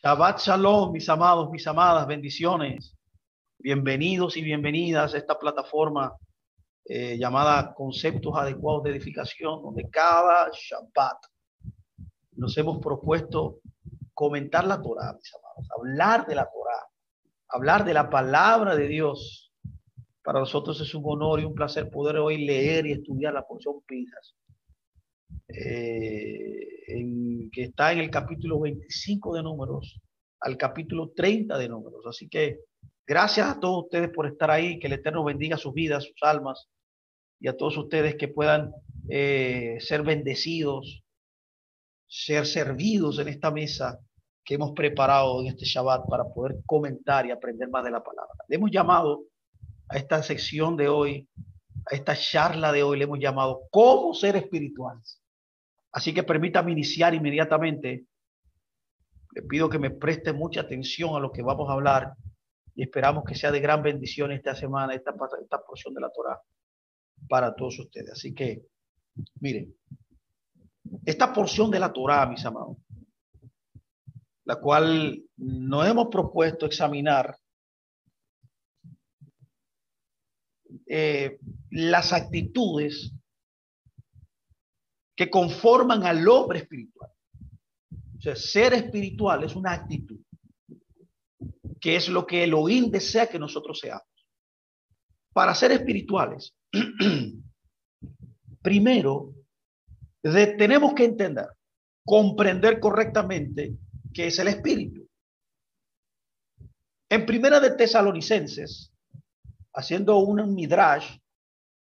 Shabbat Shalom, mis amados, mis amadas, bendiciones. Bienvenidos y bienvenidas a esta plataforma llamada Conceptos Adecuados de Edificación, donde cada Shabbat nos hemos propuesto comentar la Torah, mis amados, hablar de la Torah, hablar de la palabra de Dios. Para nosotros es un honor y un placer poder hoy leer y estudiar la porción Pinhas, que está en el capítulo 25 de Números al capítulo 30 de Números. Así que gracias a todos ustedes por estar ahí, que el Eterno bendiga sus vidas, sus almas, y a todos ustedes que puedan ser bendecidos, ser servidos en esta mesa que hemos preparado en este Shabbat para poder comentar y aprender más de la palabra. Le hemos llamado a esta sección de hoy, a esta charla de hoy, le hemos llamado ¿Cómo ser espirituales? Así que permítame iniciar inmediatamente. Le pido que me preste mucha atención a lo que vamos a hablar y esperamos que sea de gran bendición esta semana, esta porción de la Torah para todos ustedes. Así que, miren, esta porción de la Torah, mis amados, la cual nos hemos propuesto examinar las actitudes que conforman al hombre espiritual. O sea, ser espiritual es una actitud, que es lo que Elohim desea que nosotros seamos. Para ser espirituales, primero tenemos que entender, comprender correctamente qué es el espíritu. En Primera de Tesalonicenses, haciendo un midrash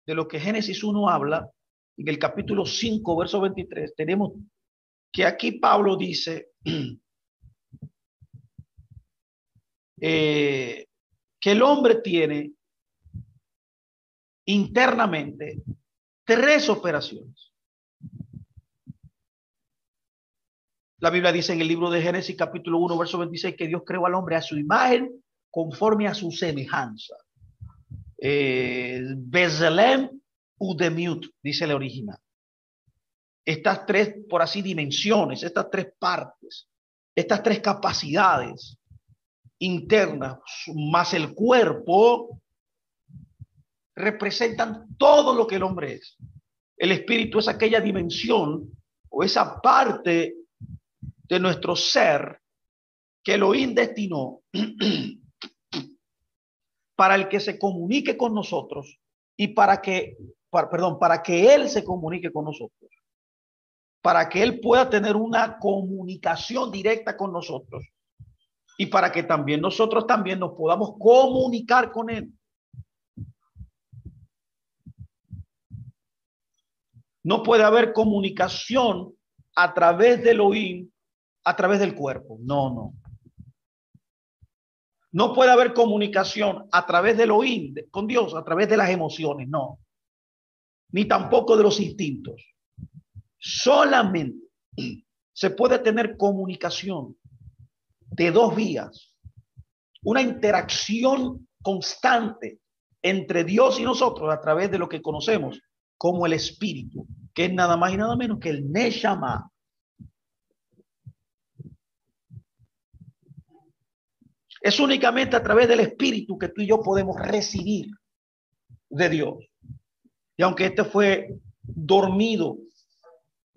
de lo que Génesis 1 habla, en el capítulo 5, verso 23, tenemos que aquí Pablo dice que el hombre tiene internamente tres operaciones. La Biblia dice en el libro de Génesis capítulo 1 verso 26 que Dios creó al hombre a su imagen conforme a su semejanza. Bezalem Udemiut, dice el original. Estas tres, por así, dimensiones, estas tres partes, estas tres capacidades internas, más el cuerpo, representan todo lo que el hombre es. El espíritu es aquella dimensión o esa parte de nuestro ser que Elohim destinó para el que se comunique con nosotros y para que Él se comunique con nosotros, para que Él pueda tener una comunicación directa con nosotros y para que también nosotros también nos podamos comunicar con Él. No puede haber comunicación a través del Elohim, a través del cuerpo. No. No puede haber comunicación a través del Elohim, con Dios, a través de las emociones. No. Ni tampoco de los instintos. Solamente se puede tener comunicación de dos vías. Una interacción constante entre Dios y nosotros a través de lo que conocemos como el espíritu, que es nada más y nada menos que el Neshama. Es únicamente a través del espíritu que tú y yo podemos recibir de Dios. Y aunque este fue dormido,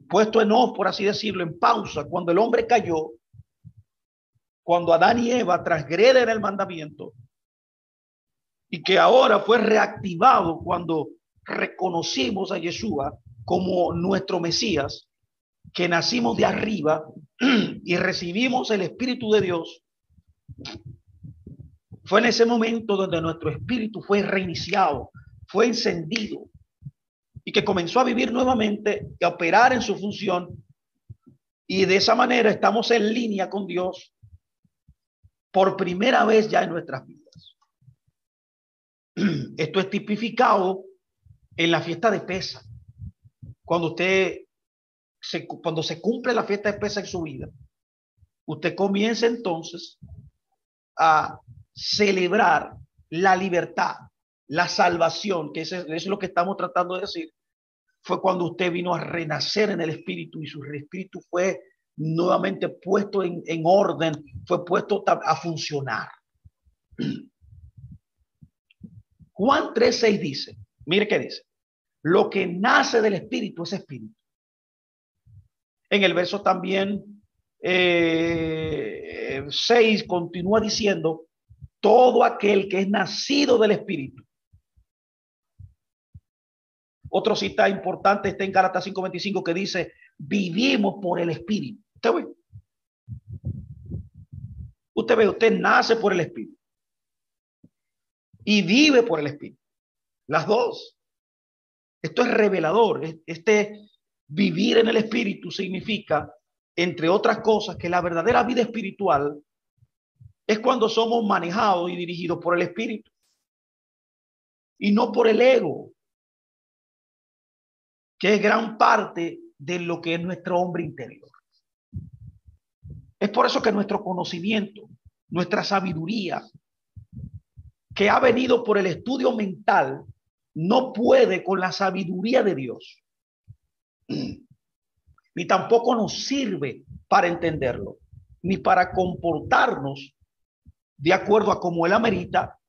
puesto en off, por así decirlo, en pausa, cuando el hombre cayó, cuando Adán y Eva transgreden el mandamiento, y que ahora fue reactivado cuando reconocimos a Yeshua como nuestro Mesías, que nacimos de arriba y recibimos el Espíritu de Dios, fue en ese momento donde nuestro espíritu fue reiniciado, fue encendido y que comenzó a vivir nuevamente y a operar en su función, y de esa manera estamos en línea con Dios por primera vez ya en nuestras vidas. Esto es tipificado en la fiesta de Pesaj. Cuando se cumple la fiesta de Pesaj en su vida, usted comienza entonces a celebrar la libertad, la salvación, que es lo que estamos tratando de decir. Fue cuando usted vino a renacer en el espíritu y su espíritu fue nuevamente puesto en orden, fue puesto a funcionar. Juan 3:6 dice, mire qué dice, lo que nace del espíritu es espíritu. En el verso también 6 continúa diciendo, todo aquel que es nacido del espíritu. Otro cita importante está en Gálatas 5:25 que dice, vivimos por el espíritu. Usted nace por el espíritu y vive por el espíritu. Las dos. Esto es revelador. Vivir en el espíritu significa, entre otras cosas, que la verdadera vida espiritual es cuando somos manejados y dirigidos por el espíritu y no por el ego, que es gran parte de lo que es nuestro hombre interior. Es por eso que nuestro conocimiento, nuestra sabiduría, que ha venido por el estudio mental, no puede con la sabiduría de Dios. Ni tampoco nos sirve para entenderlo, ni para comportarnos de acuerdo a como Él amerita,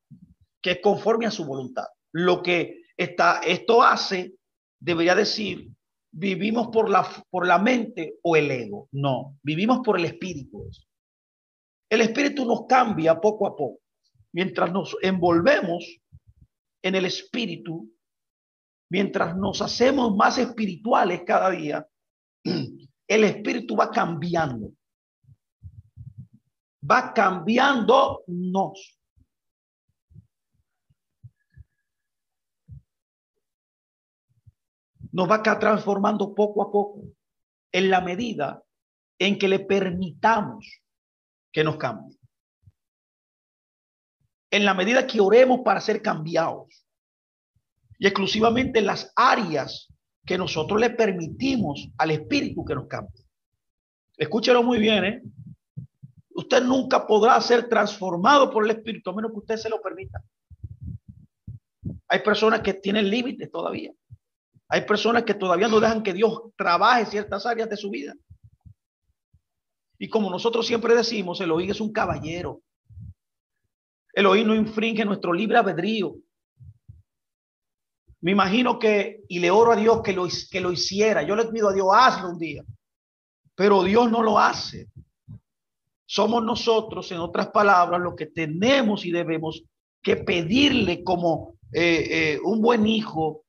que es conforme a su voluntad. Lo que esto hace, debería decir, vivimos por la mente o el ego. No, vivimos por el espíritu. El espíritu nos cambia poco a poco. Mientras nos envolvemos en el espíritu, mientras nos hacemos más espirituales cada día, el espíritu va cambiando. Va cambiándonos. Nos va transformando poco a poco en la medida en que le permitamos que nos cambie. En la medida que oremos para ser cambiados. Y exclusivamente en las áreas que nosotros le permitimos al espíritu que nos cambie. Escúchelo muy bien, ¿eh? Usted nunca podrá ser transformado por el espíritu a menos que usted se lo permita. Hay personas que tienen límites todavía. Hay personas que todavía no dejan que Dios trabaje ciertas áreas de su vida. Y como nosotros siempre decimos, Elohim es un caballero. Elohim no infringe nuestro libre albedrío. Me imagino y le oro a Dios que lo hiciera. Yo le pido a Dios, hazlo un día. Pero Dios no lo hace. Somos nosotros, en otras palabras, los que tenemos y debemos que pedirle como un buen hijo,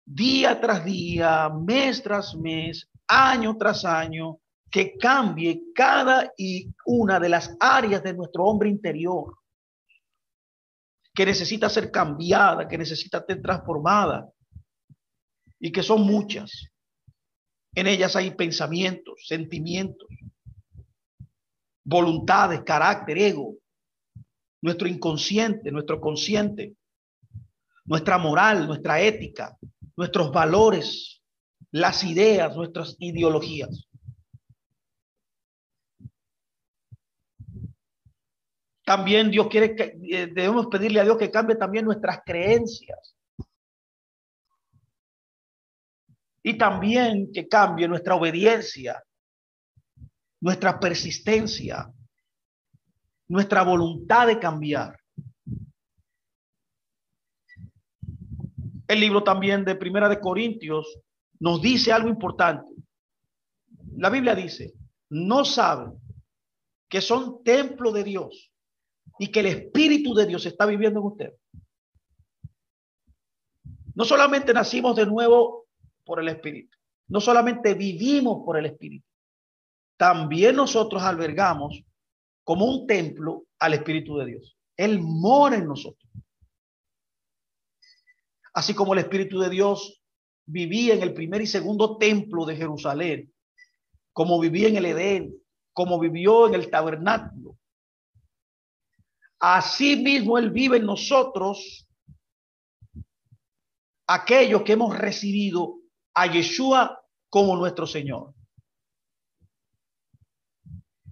día tras día, mes tras mes, año tras año, que cambie cada y una de las áreas de nuestro hombre interior, que necesita ser cambiada, que necesita ser transformada, y que son muchas. En ellas hay pensamientos, sentimientos, voluntades, carácter, ego, nuestro inconsciente, nuestro consciente, nuestra moral, nuestra ética, nuestros valores, las ideas, nuestras ideologías. También Dios quiere que debemos pedirle a Dios que cambie también nuestras creencias. Y también que cambie nuestra obediencia, nuestra persistencia, nuestra voluntad de cambiar. El libro también de Primera de Corintios nos dice algo importante. La Biblia dice, no saben que son templo de Dios y que el Espíritu de Dios está viviendo en usted. No solamente nacimos de nuevo por el Espíritu, no solamente vivimos por el Espíritu, también nosotros albergamos como un templo al Espíritu de Dios. Él mora en nosotros. Así como el Espíritu de Dios vivía en el primer y segundo templo de Jerusalén, como vivía en el Edén, como vivió en el tabernáculo. Así mismo Él vive en nosotros, aquellos que hemos recibido a Yeshua como nuestro Señor.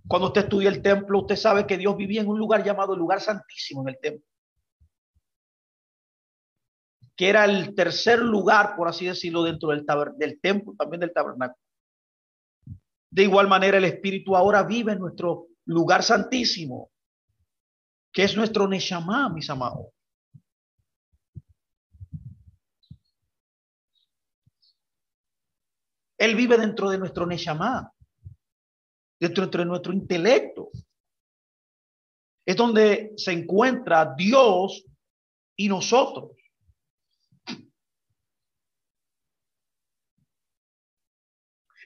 Cuando usted estudia el templo, usted sabe que Dios vivía en un lugar llamado el lugar santísimo en el templo, que era el tercer lugar, por así decirlo, dentro del templo, también del tabernáculo. De igual manera, el Espíritu ahora vive en nuestro lugar santísimo, que es nuestro Neshama, mis amados. Él vive dentro de nuestro Neshama, dentro de nuestro intelecto. Es donde se encuentra Dios y nosotros.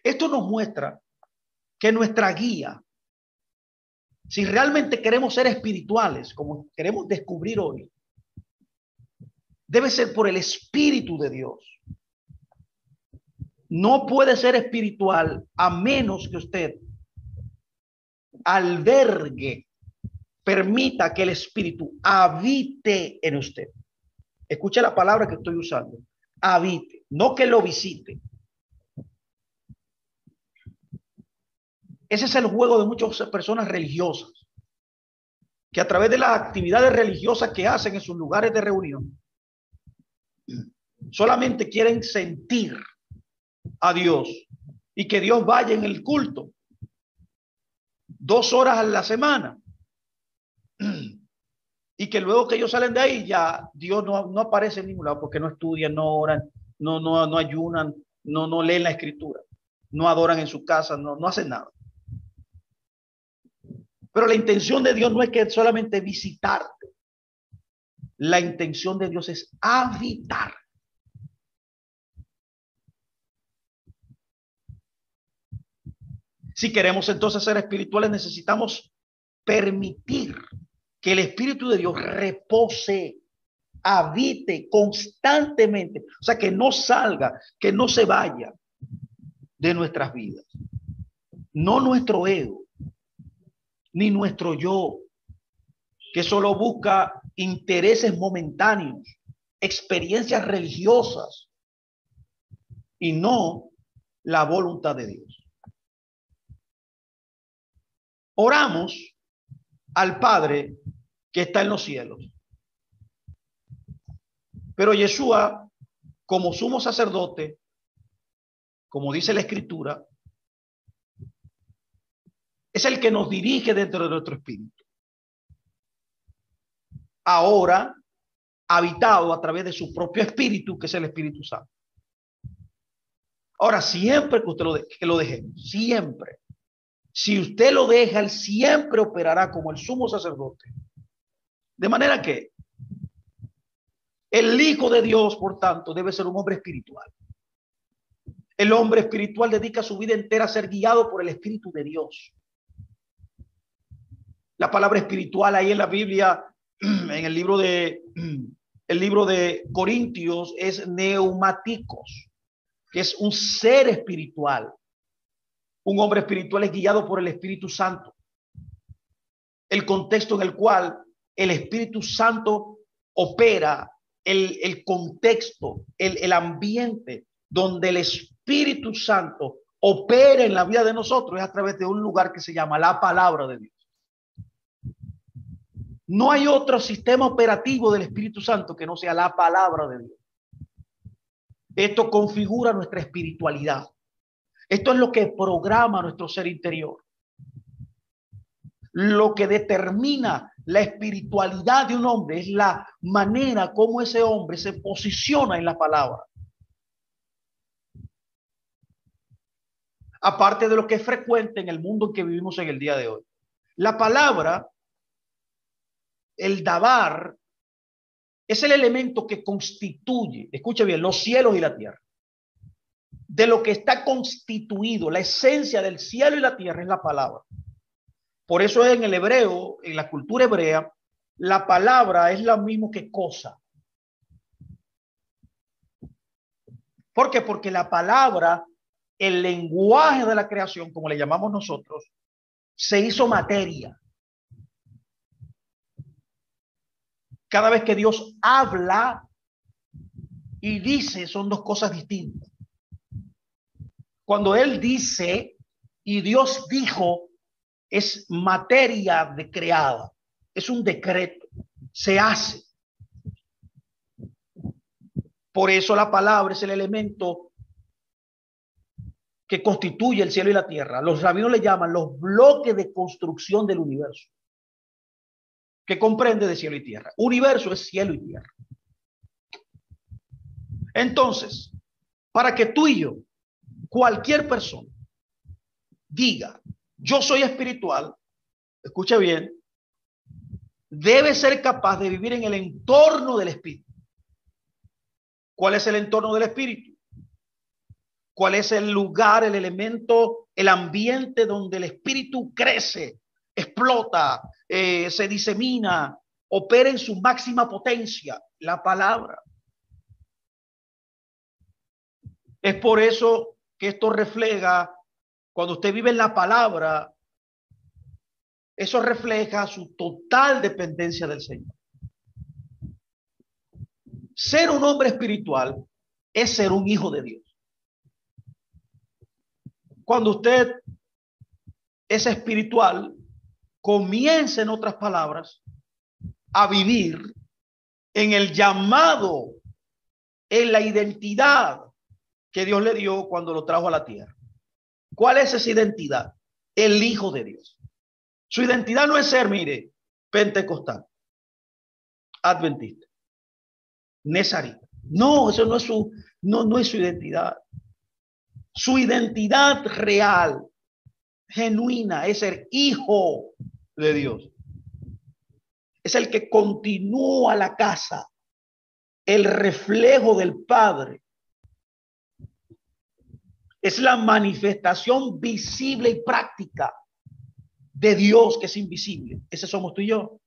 Esto nos muestra que nuestra guía, si realmente queremos ser espirituales, como queremos descubrir hoy, debe ser por el Espíritu de Dios. No puede ser espiritual a menos que usted albergue, permita que el Espíritu habite en usted. Escuche la palabra que estoy usando. Habite, no que lo visite. Ese es el juego de muchas personas religiosas, que a través de las actividades religiosas que hacen en sus lugares de reunión, solamente quieren sentir a Dios y que Dios vaya en el culto 2 horas a la semana y que luego que ellos salen de ahí ya Dios no aparece en ningún lado, porque no estudian, no oran, no ayunan, no leen la escritura, no adoran en su casa, no hacen nada. Pero la intención de Dios no es que solamente visitarte. La intención de Dios es habitar. Si queremos entonces ser espirituales, necesitamos permitir que el Espíritu de Dios repose, habite constantemente. O sea, que no salga, que no se vaya de nuestras vidas. No nuestro ego, ni nuestro yo, que solo busca intereses momentáneos, experiencias religiosas, y no la voluntad de Dios. Oramos al Padre que está en los cielos, pero Yeshua, como sumo sacerdote, como dice la Escritura, es el que nos dirige dentro de nuestro espíritu. Ahora, habitado a través de su propio espíritu, que es el Espíritu Santo. Ahora, siempre que usted lo deje, siempre. Si usted lo deja, él siempre operará como el sumo sacerdote. De manera que el Hijo de Dios, por tanto, debe ser un hombre espiritual. El hombre espiritual dedica su vida entera a ser guiado por el Espíritu de Dios. La palabra espiritual ahí en la Biblia, en el libro de Corintios, es neumáticos, que es un ser espiritual. Un hombre espiritual es guiado por el Espíritu Santo. El contexto en el cual el Espíritu Santo opera, el contexto, el ambiente donde el Espíritu Santo opera en la vida de nosotros es a través de un lugar que se llama la palabra de Dios. No hay otro sistema operativo del Espíritu Santo que no sea la palabra de Dios. Esto configura nuestra espiritualidad. Esto es lo que programa nuestro ser interior. Lo que determina la espiritualidad de un hombre es la manera como ese hombre se posiciona en la palabra. Aparte de lo que es frecuente en el mundo en que vivimos en el día de hoy. La palabra, el dabar, es el elemento que constituye, escuche bien, los cielos y la tierra. De lo que está constituido, la esencia del cielo y la tierra es la palabra. Por eso en el hebreo, en la cultura hebrea, la palabra es lo mismo que cosa. ¿Por qué? Porque la palabra, el lenguaje de la creación, como le llamamos nosotros, se hizo materia. Cada vez que Dios habla y dice, son dos cosas distintas. Cuando Él dice y Dios dijo, es materia de creada, es un decreto, se hace. Por eso la palabra es el elemento que constituye el cielo y la tierra. Los rabinos le llaman los bloques de construcción del universo, que comprende de cielo y tierra. Universo es cielo y tierra. Entonces, para que tú y yo, cualquier persona, diga, yo soy espiritual, escuche bien, debe ser capaz de vivir en el entorno del espíritu. ¿Cuál es el entorno del espíritu? ¿Cuál es el lugar, el elemento, el ambiente donde el espíritu crece, explota, se disemina, opera en su máxima potencia? La palabra. Es por eso que esto refleja, cuando usted vive en la palabra, eso refleja su total dependencia del Señor. Ser un hombre espiritual es ser un hijo de Dios. Cuando usted es espiritual, comienza, en otras palabras, a vivir en el llamado, en la identidad que Dios le dio cuando lo trajo a la tierra. ¿Cuál es esa identidad? El hijo de Dios. Su identidad no es ser, mire, pentecostal, adventista, nezarita. No, eso no es no es su identidad. Su identidad real, genuina, es ser hijo de Dios. Es el que continúa la casa, el reflejo del Padre. Es la manifestación visible y práctica de Dios, que es invisible. Ese somos tú y yo.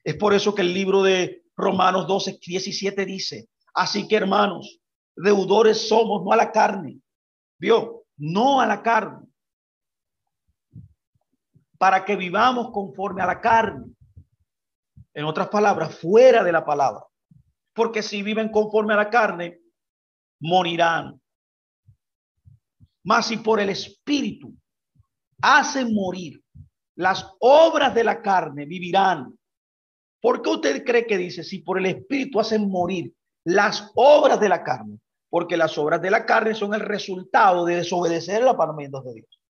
Es por eso que el libro de Romanos 12:17 dice, así que, hermanos, deudores somos, no a la carne. ¿Vio? No a la carne, para que vivamos conforme a la carne. En otras palabras, fuera de la palabra. Porque si viven conforme a la carne, morirán. Mas si por el Espíritu hacen morir las obras de la carne, vivirán. ¿Por qué usted cree que dice, si por el Espíritu hacen morir las obras de la carne? Porque las obras de la carne son el resultado de desobedecer los mandamientos de Dios.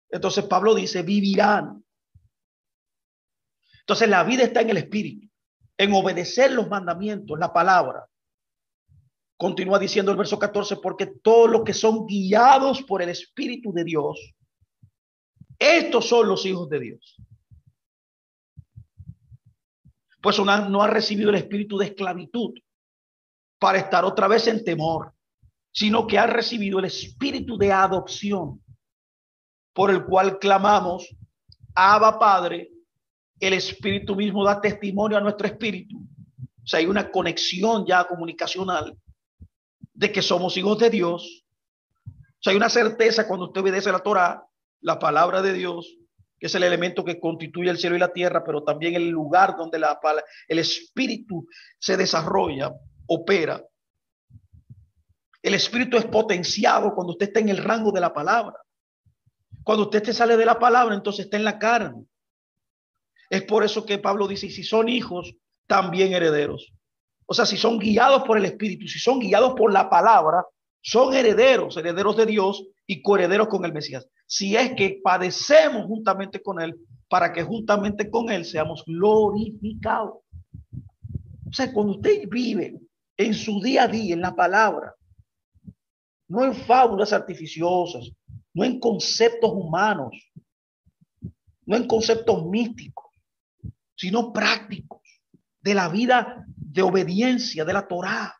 Entonces Pablo dice, vivirán. Entonces la vida está en el Espíritu, en obedecer los mandamientos, la palabra. Continúa diciendo el verso 14, porque todos los que son guiados por el Espíritu de Dios, estos son los hijos de Dios. Pues no ha recibido el espíritu de esclavitud para estar otra vez en temor, sino que ha recibido el espíritu de adopción, por el cual clamamos, Abba Padre. El Espíritu mismo da testimonio a nuestro espíritu. O sea, hay una conexión ya comunicacional de que somos hijos de Dios. O sea, hay una certeza cuando usted obedece la Torá, la palabra de Dios, que es el elemento que constituye el cielo y la tierra, pero también el lugar donde el Espíritu se desarrolla, opera. El Espíritu es potenciado cuando usted está en el rango de la palabra. Cuando usted se sale de la palabra, entonces está en la carne. Es por eso que Pablo dice, si son hijos, también herederos. O sea, si son guiados por el Espíritu, si son guiados por la palabra, son herederos, herederos de Dios y coherederos con el Mesías. Si es que padecemos juntamente con Él, para que juntamente con Él seamos glorificados. O sea, cuando usted vive en su día a día, en la palabra, no en fábulas artificiosas, no en conceptos humanos, no en conceptos místicos, sino prácticos, de la vida de obediencia, de la Torá,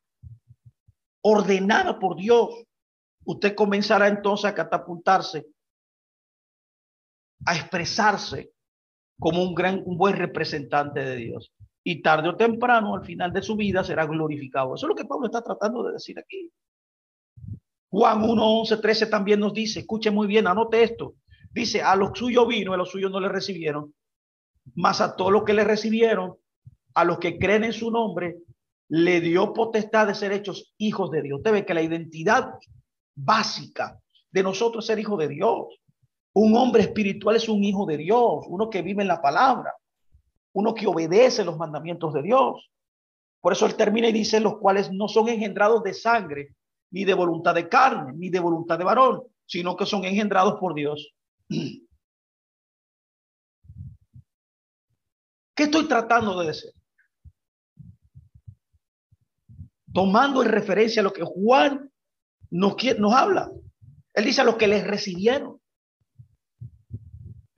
ordenada por Dios, usted comenzará entonces a catapultarse, a expresarse como un buen representante de Dios. Y tarde o temprano, al final de su vida, será glorificado. Eso es lo que Pablo está tratando de decir aquí. Juan 1:11-13 también nos dice, escuche muy bien, anote esto. Dice, a los suyos vino, a los suyos no le recibieron, mas a todos los que le recibieron, a los que creen en su nombre, le dio potestad de ser hechos hijos de Dios. Usted ve que la identidad básica de nosotros es ser hijo de Dios. Un hombre espiritual es un hijo de Dios, uno que vive en la palabra, uno que obedece los mandamientos de Dios. Por eso él termina y dice, los cuales no son engendrados de sangre, ni de voluntad de carne, ni de voluntad de varón, sino que son engendrados por Dios. ¿Qué estoy tratando de decir? Tomando en referencia a lo que Juan nos habla. Él dice a los que les recibieron.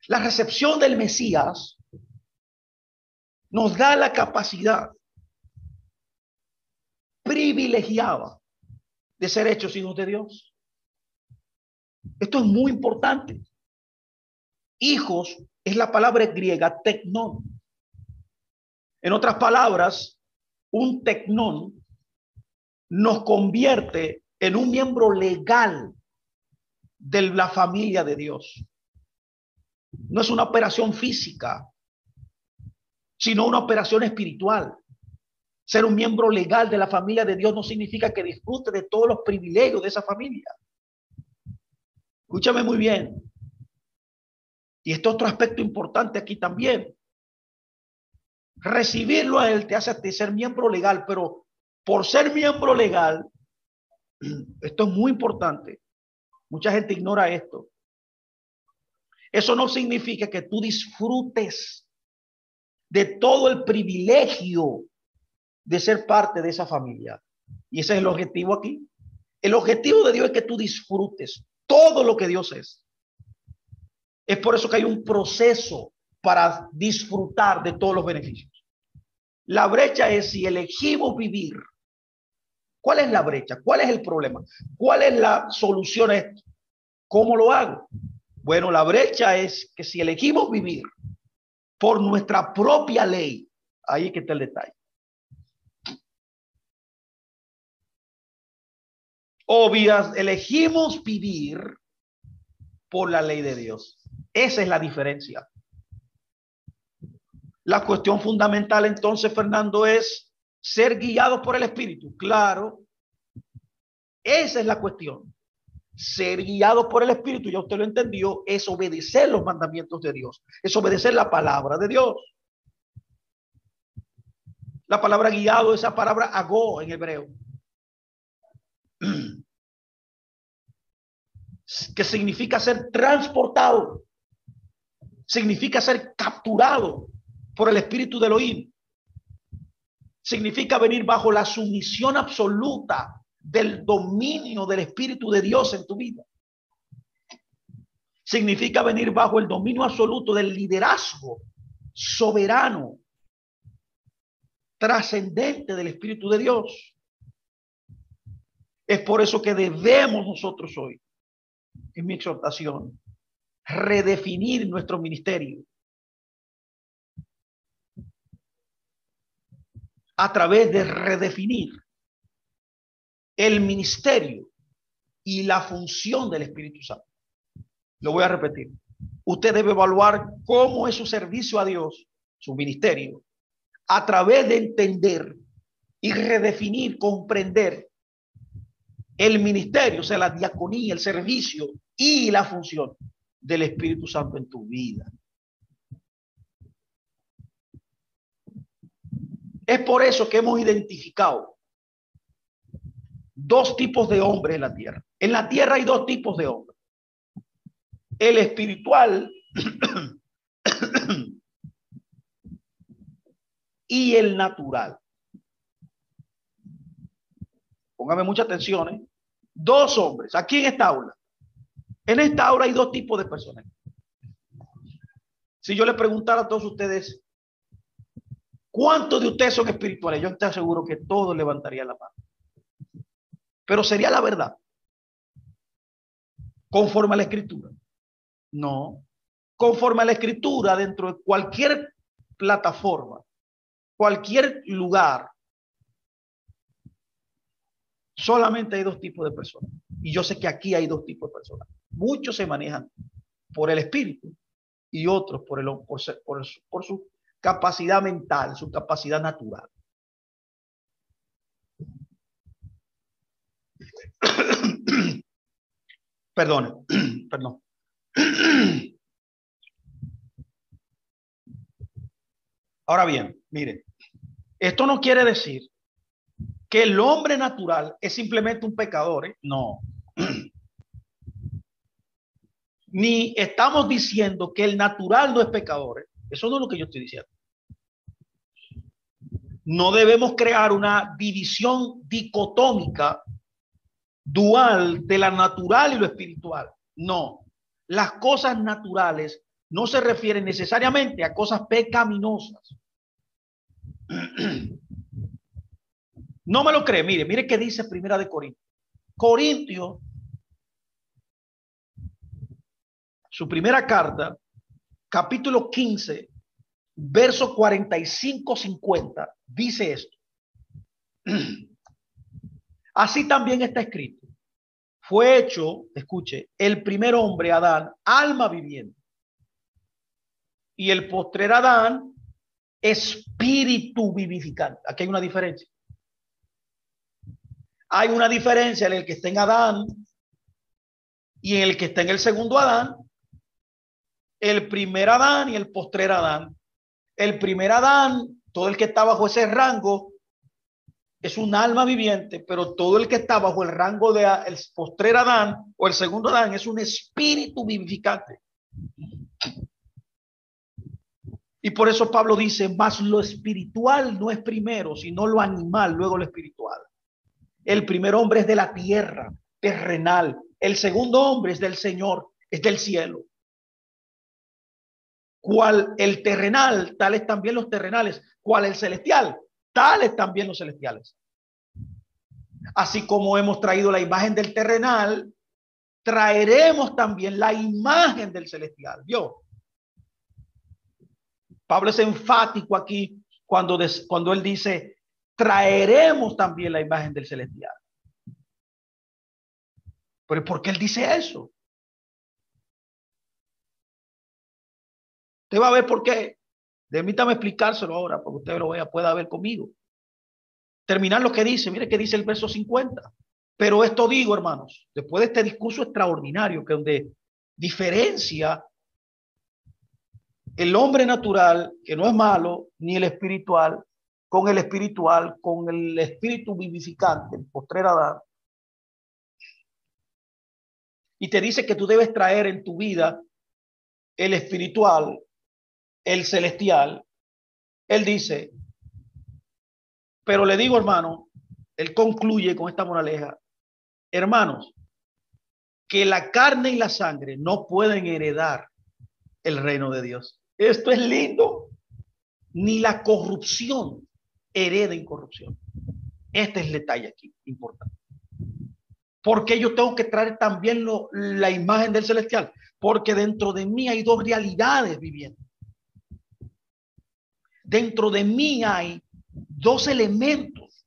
La recepción del Mesías nos da la capacidad privilegiada de ser hechos hijos de Dios. Esto es muy importante. Hijos es la palabra griega teknon. En otras palabras, un teknon nos convierte en un miembro legal de la familia de Dios. No es una operación física, sino una operación espiritual. Ser un miembro legal de la familia de Dios no significa que disfrute de todos los privilegios de esa familia. Escúchame muy bien. Y este otro aspecto importante aquí también. Recibirlo a él te hace ser miembro legal, pero por ser miembro legal, esto es muy importante. Mucha gente ignora esto. Eso no significa que tú disfrutes de todo el privilegio de ser parte de esa familia. Y ese es el objetivo aquí. El objetivo de Dios es que tú disfrutes todo lo que Dios es. Es por eso que hay un proceso para disfrutar de todos los beneficios. La brecha es si elegimos vivir. ¿Cuál es la brecha? ¿Cuál es el problema? ¿Cuál es la solución a esto? ¿Cómo lo hago? Bueno, la brecha es que si elegimos vivir por nuestra propia ley, ahí es que está el detalle. Obvias, elegimos vivir por la ley de Dios. Esa es la diferencia. La cuestión fundamental entonces, Fernando, es ser guiados por el Espíritu. Claro, esa es la cuestión. Ser guiados por el Espíritu, ya usted lo entendió, es obedecer los mandamientos de Dios, es obedecer la palabra de Dios. La palabra guiado, esa palabra agó en hebreo, que significa ser transportado, significa ser capturado por el Espíritu de Elohim, significa venir bajo la sumisión absoluta del dominio del Espíritu de Dios en tu vida. Significa venir bajo el dominio absoluto del liderazgo soberano, trascendente del Espíritu de Dios. Es por eso que debemos nosotros hoy, en mi exhortación, redefinir nuestro ministerio a través de redefinir el ministerio y la función del Espíritu Santo. Lo voy a repetir. Usted debe evaluar cómo es su servicio a Dios, su ministerio, a través de entender y redefinir, comprender el ministerio, o sea, la diaconía, el servicio y la función del Espíritu Santo en tu vida. Es por eso que hemos identificado dos tipos de hombres en la tierra. En la tierra hay dos tipos de hombres. El espiritual y el natural. Póngame mucha atención, ¿eh? Dos hombres, aquí en esta aula. En esta aula hay dos tipos de personas. Si yo le preguntara a todos ustedes, ¿cuántos de ustedes son espirituales? Yo estoy seguro que todos levantarían la mano. Pero sería la verdad. Conforme a la Escritura. No. Conforme a la Escritura, dentro de cualquier plataforma, cualquier lugar, solamente hay dos tipos de personas. Y yo sé que aquí hay dos tipos de personas. Muchos se manejan por el espíritu y otros por su capacidad mental, su capacidad natural. Perdón. Ahora bien, miren, esto no quiere decir que el hombre natural es simplemente un pecador, ¿eh? No. Ni estamos diciendo que el natural no es pecador, ¿eh? Eso no es lo que yo estoy diciendo. No debemos crear una división dicotómica, dual, de la natural y lo espiritual. No. Las cosas naturales no se refieren necesariamente a cosas pecaminosas. No me lo cree. Mire qué dice Primera de Corintios. Corintios, su primera carta, capítulo 15, verso 45-50, dice esto. Así también está escrito. Fue hecho, escuche, el primer hombre, Adán, alma viviente. Y el postrer Adán, espíritu vivificante. Aquí hay una diferencia. Hay una diferencia en el que está en Adán y en el que está en el segundo Adán. El primer Adán y el postrer Adán. El primer Adán, todo el que está bajo ese rango, es un alma viviente, pero todo el que está bajo el rango de el postrer Adán o el segundo Adán es un espíritu vivificante. Y por eso Pablo dice, más lo espiritual no es primero, sino lo animal, luego lo espiritual. El primer hombre es de la tierra, terrenal. El segundo hombre es del Señor, es del cielo. Cual el terrenal, tales también los terrenales. Cual el celestial, tales también los celestiales. Así como hemos traído la imagen del terrenal, traeremos también la imagen del celestial. ¿Vio? Pablo es enfático aquí cuando él dice, traeremos también la imagen del celestial. Pero ¿por qué él dice eso? Usted va a ver por qué. Permítame explicárselo ahora, porque usted lo pueda ver conmigo. Terminar lo que dice, mire que dice el verso 50. Pero esto digo, hermanos, después de este discurso extraordinario, que donde diferencia el hombre natural, que no es malo, ni el espiritual, con el espíritu vivificante, el postrer Adán. Y te dice que tú debes traer en tu vida el espiritual, el celestial. Él dice, pero le digo, hermano, él concluye con esta moraleja, hermanos, que la carne y la sangre no pueden heredar el reino de Dios. Esto es lindo. Ni la corrupción hereda incorrupción. Este es el detalle aquí, importante. Porque yo tengo que traer también la imagen del celestial. Porque dentro de mí hay dos realidades viviendo. Dentro de mí hay dos elementos.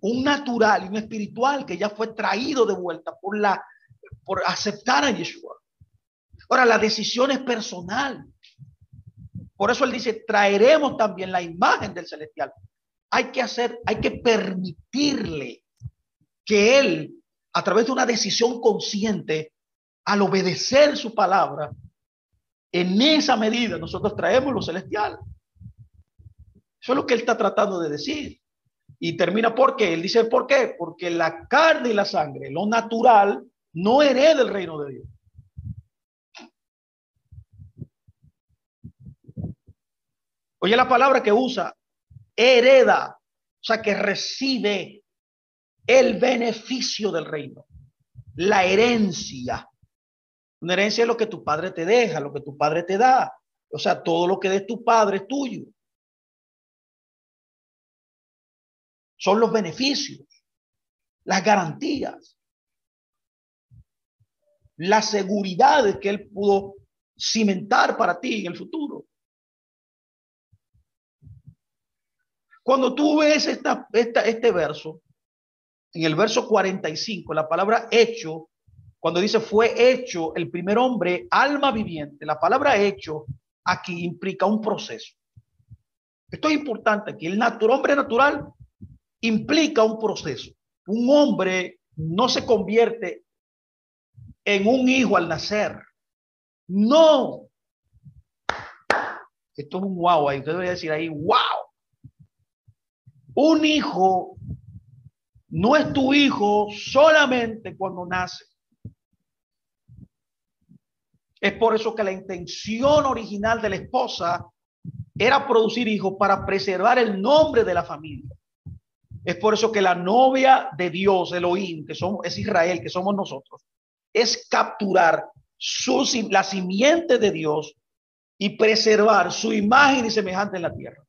Un natural y un espiritual que ya fue traído de vuelta por aceptar a Yeshua. Ahora, la decisión es personal. Por eso él dice, traeremos también la imagen del celestial. Hay que permitirle que él, a través de una decisión consciente, al obedecer su palabra, en esa medida nosotros traemos lo celestial. Eso es lo que él está tratando de decir. Y termina porque él dice, ¿por qué? Porque la carne y la sangre, lo natural, no hereda el reino de Dios. Oye la palabra que usa, hereda, o sea, que recibe el beneficio del reino, la herencia. Una herencia es lo que tu padre te deja, lo que tu padre te da. O sea, todo lo que de tu padre es tuyo. Son los beneficios, las garantías, las seguridades que él pudo cimentar para ti en el futuro. Cuando tú ves este verso, en el verso 45, la palabra hecho, cuando dice fue hecho el primer hombre, alma viviente, la palabra hecho aquí implica un proceso. Esto es importante aquí. El hombre natural implica un proceso. Un hombre no se convierte en un hijo al nacer. No. Esto es un wow ahí. Usted debería decir ahí, wow. Un hijo no es tu hijo solamente cuando nace. Es por eso que la intención original de la esposa era producir hijos para preservar el nombre de la familia. Es por eso que la novia de Dios, Elohim, es Israel, que somos nosotros, es capturar la simiente de Dios y preservar su imagen y semejante en la tierra.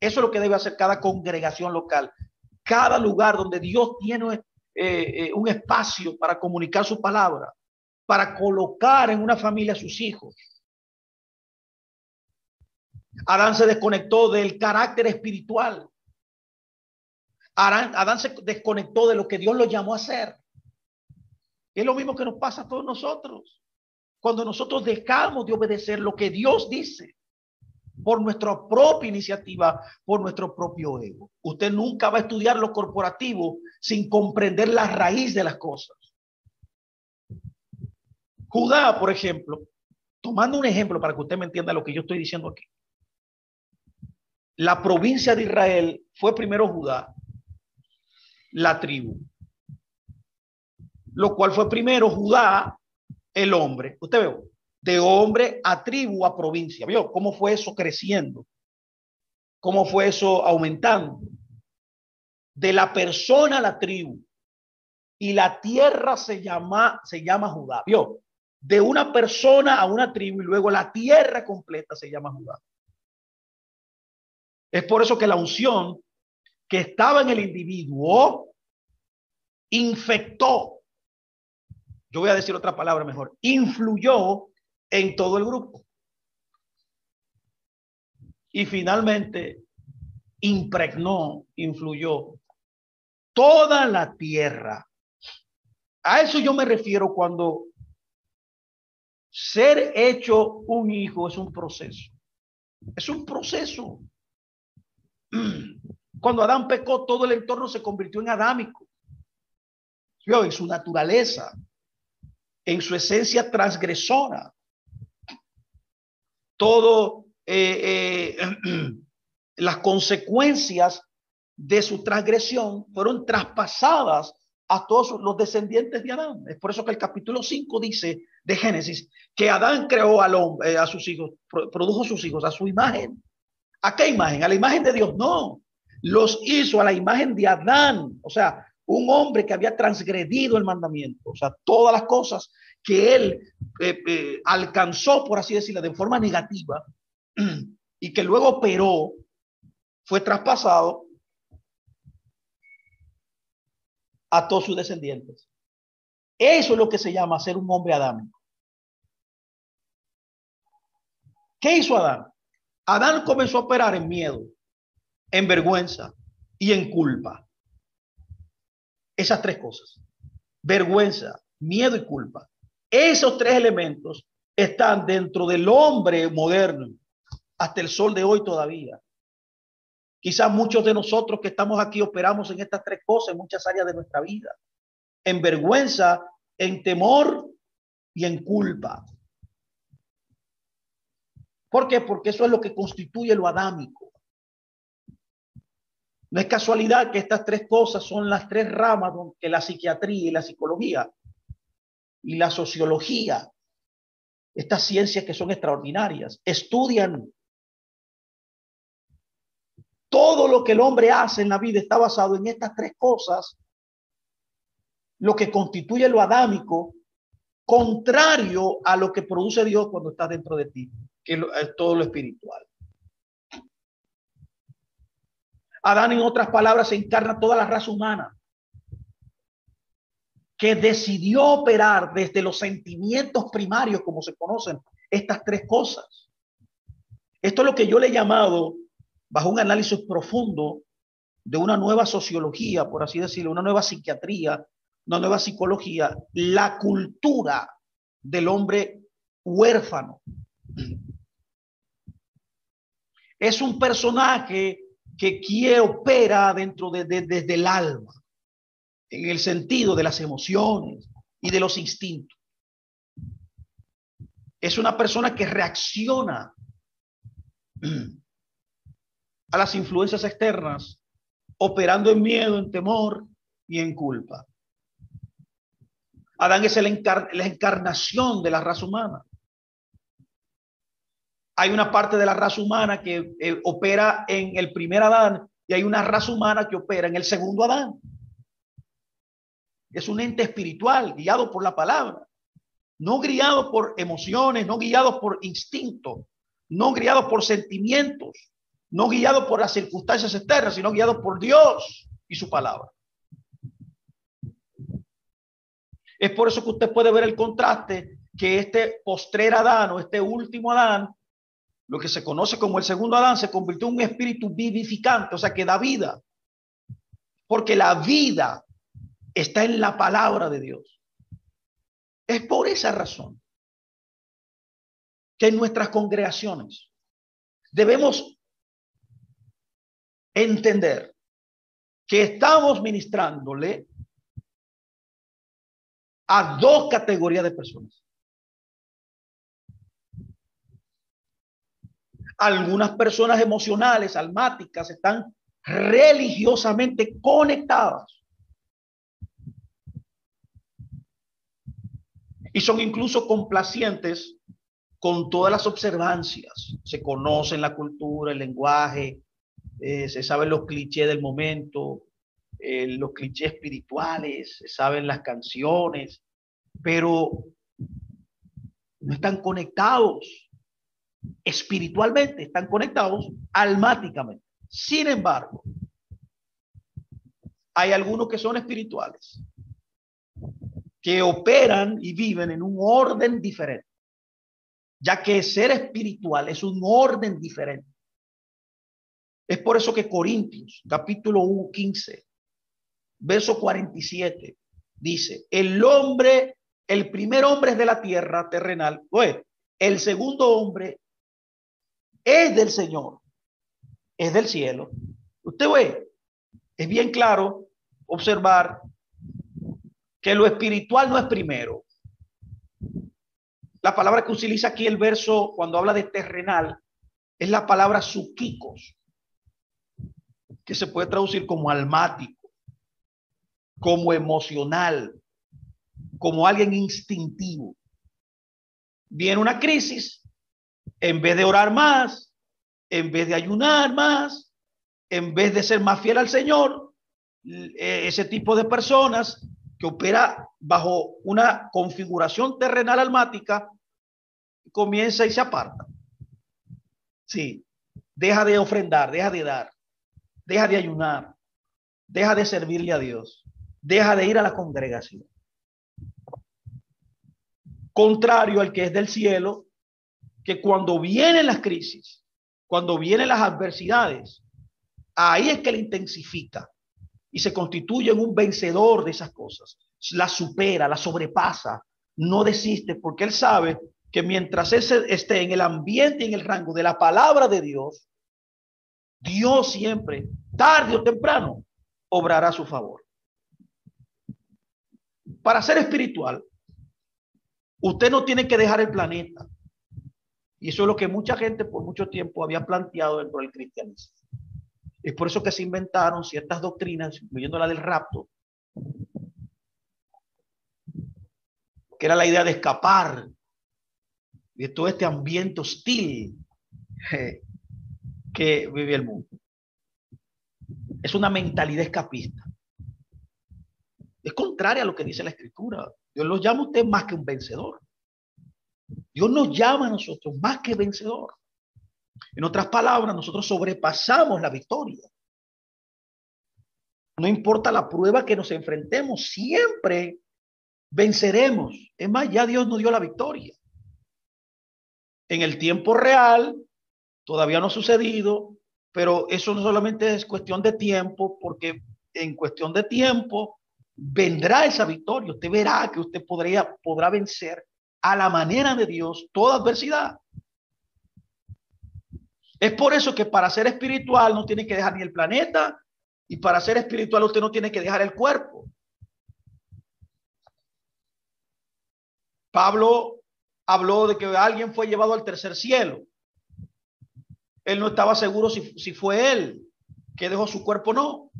Eso es lo que debe hacer cada congregación local, cada lugar donde Dios tiene un espacio para comunicar su palabra, para colocar en una familia a sus hijos. Adán se desconectó del carácter espiritual. Adán se desconectó de lo que Dios lo llamó a hacer. Es lo mismo que nos pasa a todos nosotros. Cuando nosotros dejamos de obedecer lo que Dios dice por nuestra propia iniciativa, por nuestro propio ego. Usted nunca va a estudiar lo corporativo sin comprender la raíz de las cosas. Judá, por ejemplo, tomando un ejemplo para que usted me entienda lo que yo estoy diciendo aquí. La provincia de Israel fue primero Judá, la tribu, lo cual fue primero Judá, el hombre. Usted ve, de hombre a tribu a provincia. ¿Vio cómo fue eso creciendo? ¿Cómo fue eso aumentando? De la persona a la tribu. Y la tierra se llama Judá. ¿Vio? De una persona a una tribu y luego la tierra completa se llama Judá. Es por eso que la unción que estaba en el individuo infectó, yo voy a decir otra palabra mejor, influyó en todo el grupo. Y finalmente impregnó, influyó toda la tierra. A eso yo me refiero cuando ser hecho un hijo es un proceso. Es un proceso. Cuando Adán pecó, todo el entorno se convirtió en adámico. En su naturaleza, en su esencia transgresora. Todo las consecuencias de su transgresión fueron traspasadas a todos los descendientes de Adán. Es por eso que el capítulo 5 dice de Génesis que Adán creó al hombre, a sus hijos, produjo sus hijos a su imagen. ¿A qué imagen? ¿A la imagen de Dios? No. Los hizo a la imagen de Adán. O sea, un hombre que había transgredido el mandamiento. O sea, todas las cosas que él alcanzó, por así decirlo, de forma negativa y que luego operó, fue traspasado a todos sus descendientes. Eso es lo que se llama ser un hombre adámico. ¿Qué hizo Adán? Adán comenzó a operar en miedo, en vergüenza y en culpa. Esas tres cosas. Vergüenza, miedo y culpa. Esos tres elementos están dentro del hombre moderno hasta el sol de hoy todavía. Quizás muchos de nosotros que estamos aquí operamos en estas tres cosas en muchas áreas de nuestra vida. En vergüenza, en temor y en culpa. ¿Por qué? Porque eso es lo que constituye lo adámico. No es casualidad que estas tres cosas son las tres ramas que la psiquiatría y la psicología y la sociología, estas ciencias que son extraordinarias, estudian. Todo lo que el hombre hace en la vida está basado en estas tres cosas, lo que constituye lo adámico, contrario a lo que produce Dios cuando está dentro de ti, que es todo lo espiritual. Adán, en otras palabras, se encarna toda la raza humana que decidió operar desde los sentimientos primarios, como se conocen, estas tres cosas. Esto es lo que yo le he llamado, bajo un análisis profundo de una nueva sociología, por así decirlo, una nueva psiquiatría, una nueva psicología, la cultura del hombre huérfano. Es un personaje que opera dentro desde el alma, en el sentido de las emociones y de los instintos. Es una persona que reacciona a las influencias externas operando en miedo, en temor y en culpa. Adán es la encarnación de la raza humana. Hay una parte de la raza humana que opera en el primer Adán y hay una raza humana que opera en el segundo Adán. Es un ente espiritual guiado por la palabra, no guiado por emociones, no guiado por instinto, no guiado por sentimientos, no guiado por las circunstancias externas, sino guiado por Dios y su palabra. Es por eso que usted puede ver el contraste que este postrer Adán o este último Adán, lo que se conoce como el segundo Adán, se convirtió en un espíritu vivificante, o sea, que da vida. Porque la vida está en la palabra de Dios. Es por esa razón que en nuestras congregaciones debemos entender que estamos ministrándole a dos categorías de personas. Algunas personas emocionales, almáticas, están religiosamente conectadas y son incluso complacientes con todas las observancias. Se conocen la cultura, el lenguaje, se saben los clichés del momento, los clichés espirituales, se saben las canciones, pero no están conectados espiritualmente, están conectados almáticamente. Sin embargo, hay algunos que son espirituales, que operan y viven en un orden diferente, ya que ser espiritual es un orden diferente. Es por eso que Corintios, capítulo 15, verso 47, dice, el primer hombre es de la tierra terrenal, pues, el segundo hombre es del Señor, es del cielo. Usted ve, es bien claro observar que lo espiritual no es primero. La palabra que utiliza aquí el verso cuando habla de terrenal es la palabra psúquicos, que se puede traducir como almático, como emocional, como alguien instintivo. Viene una crisis, en vez de orar más, en vez de ayunar más, en vez de ser más fiel al Señor, ese tipo de personas que opera bajo una configuración terrenal almática comienza y se aparta. Sí, deja de ofrendar, deja de dar, deja de ayunar, deja de servirle a Dios, deja de ir a la congregación. Contrario al que es del cielo, que cuando vienen las crisis, cuando vienen las adversidades, ahí es que le intensifica y se constituye en un vencedor de esas cosas. La supera, la sobrepasa, no desiste, porque él sabe que mientras él esté en el ambiente y en el rango de la palabra de Dios, Dios siempre, tarde o temprano, obrará a su favor. Para ser espiritual, usted no tiene que dejar el planeta. Y eso es lo que mucha gente por mucho tiempo había planteado dentro del cristianismo. Es por eso que se inventaron ciertas doctrinas, incluyendo la del rapto, que era la idea de escapar de todo este ambiente hostil que vive el mundo. Es una mentalidad escapista. Es contraria a lo que dice la Escritura. Dios lo llama a usted más que un vencedor. Dios nos llama a nosotros más que vencedor. En otras palabras, nosotros sobrepasamos la victoria. No importa la prueba que nos enfrentemos, siempre venceremos. Es más, ya Dios nos dio la victoria. En el tiempo real, todavía no ha sucedido, pero eso no solamente es cuestión de tiempo, porque en cuestión de tiempo vendrá esa victoria. Usted verá que usted podrá vencer a la manera de Dios toda adversidad. Es por eso que para ser espiritual no tiene que dejar ni el planeta, y para ser espiritual usted no tiene que dejar el cuerpo. Pablo habló de que alguien fue llevado al tercer cielo. Él no estaba seguro si fue él que dejó su cuerpo o no.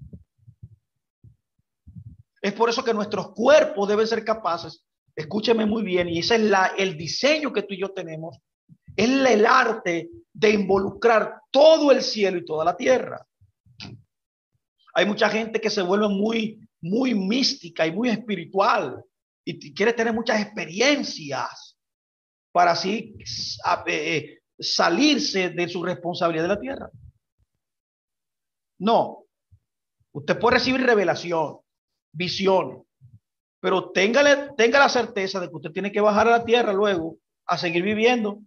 Es por eso que nuestros cuerpos deben ser capaces, escúcheme muy bien, y ese es el diseño que tú y yo tenemos, es el arte de involucrar todo el cielo y toda la tierra. Hay mucha gente que se vuelve muy mística y muy espiritual y quiere tener muchas experiencias para así salirse de su responsabilidad de la tierra. No, usted puede recibir revelación, visión, pero tenga la certeza de que usted tiene que bajar a la tierra luego a seguir viviendo.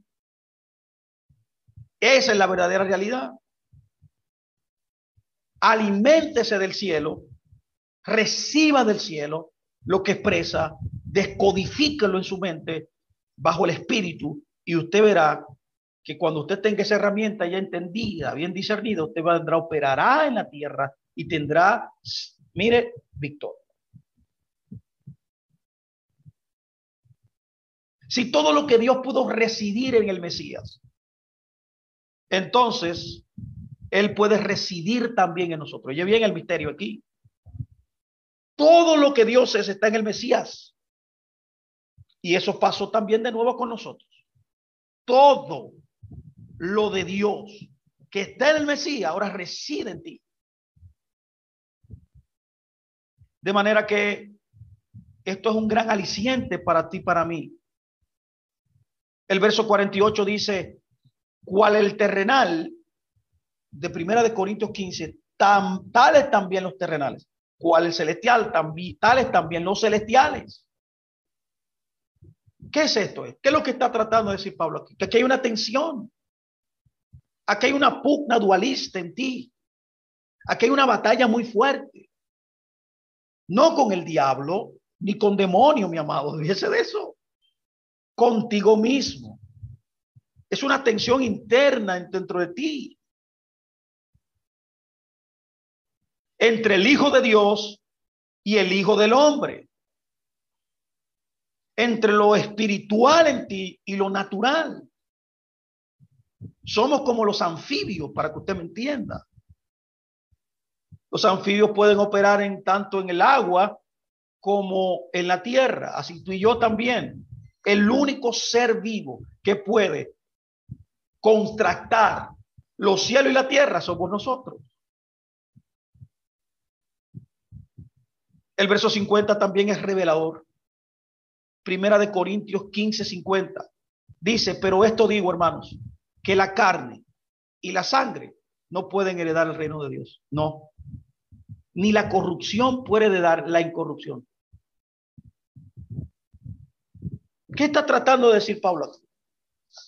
Esa es la verdadera realidad. Aliméntese del cielo, reciba del cielo lo que expresa, descodifíquelo en su mente bajo el espíritu y usted verá que cuando usted tenga esa herramienta ya entendida, bien discernida, usted vendrá, operará en la tierra y tendrá, mire, victoria. Si todo lo que Dios pudo residir en el Mesías, entonces Él puede residir también en nosotros. Oye bien el misterio aquí. Todo lo que Dios es está en el Mesías. Y eso pasó también de nuevo con nosotros. Todo lo de Dios que está en el Mesías ahora reside en ti. De manera que esto es un gran aliciente para ti, para mí. El verso 48 dice, cual el terrenal de Primera de Corintios 15, tales también los terrenales, cual el celestial, tales también los celestiales. ¿Qué es esto? ¿Qué es lo que está tratando de decir Pablo aquí? Que aquí hay una tensión. Aquí hay una pugna dualista en ti. Aquí hay una batalla muy fuerte. No con el diablo, ni con demonios, mi amado. Fíjese de eso. Contigo mismo. Es una tensión interna dentro de ti. Entre el Hijo de Dios y el Hijo del Hombre. Entre lo espiritual en ti y lo natural. Somos como los anfibios, para que usted me entienda. Los anfibios pueden operar tanto en el agua como en la tierra. Así tú y yo también. El único ser vivo que puede contractar los cielos y la tierra somos nosotros. El verso 50 también es revelador. Primera de Corintios 15:50. Dice, pero esto digo, hermanos, que la carne y la sangre no pueden heredar el reino de Dios. No. Ni la corrupción puede heredar la incorrupción. ¿Qué está tratando de decir Pablo?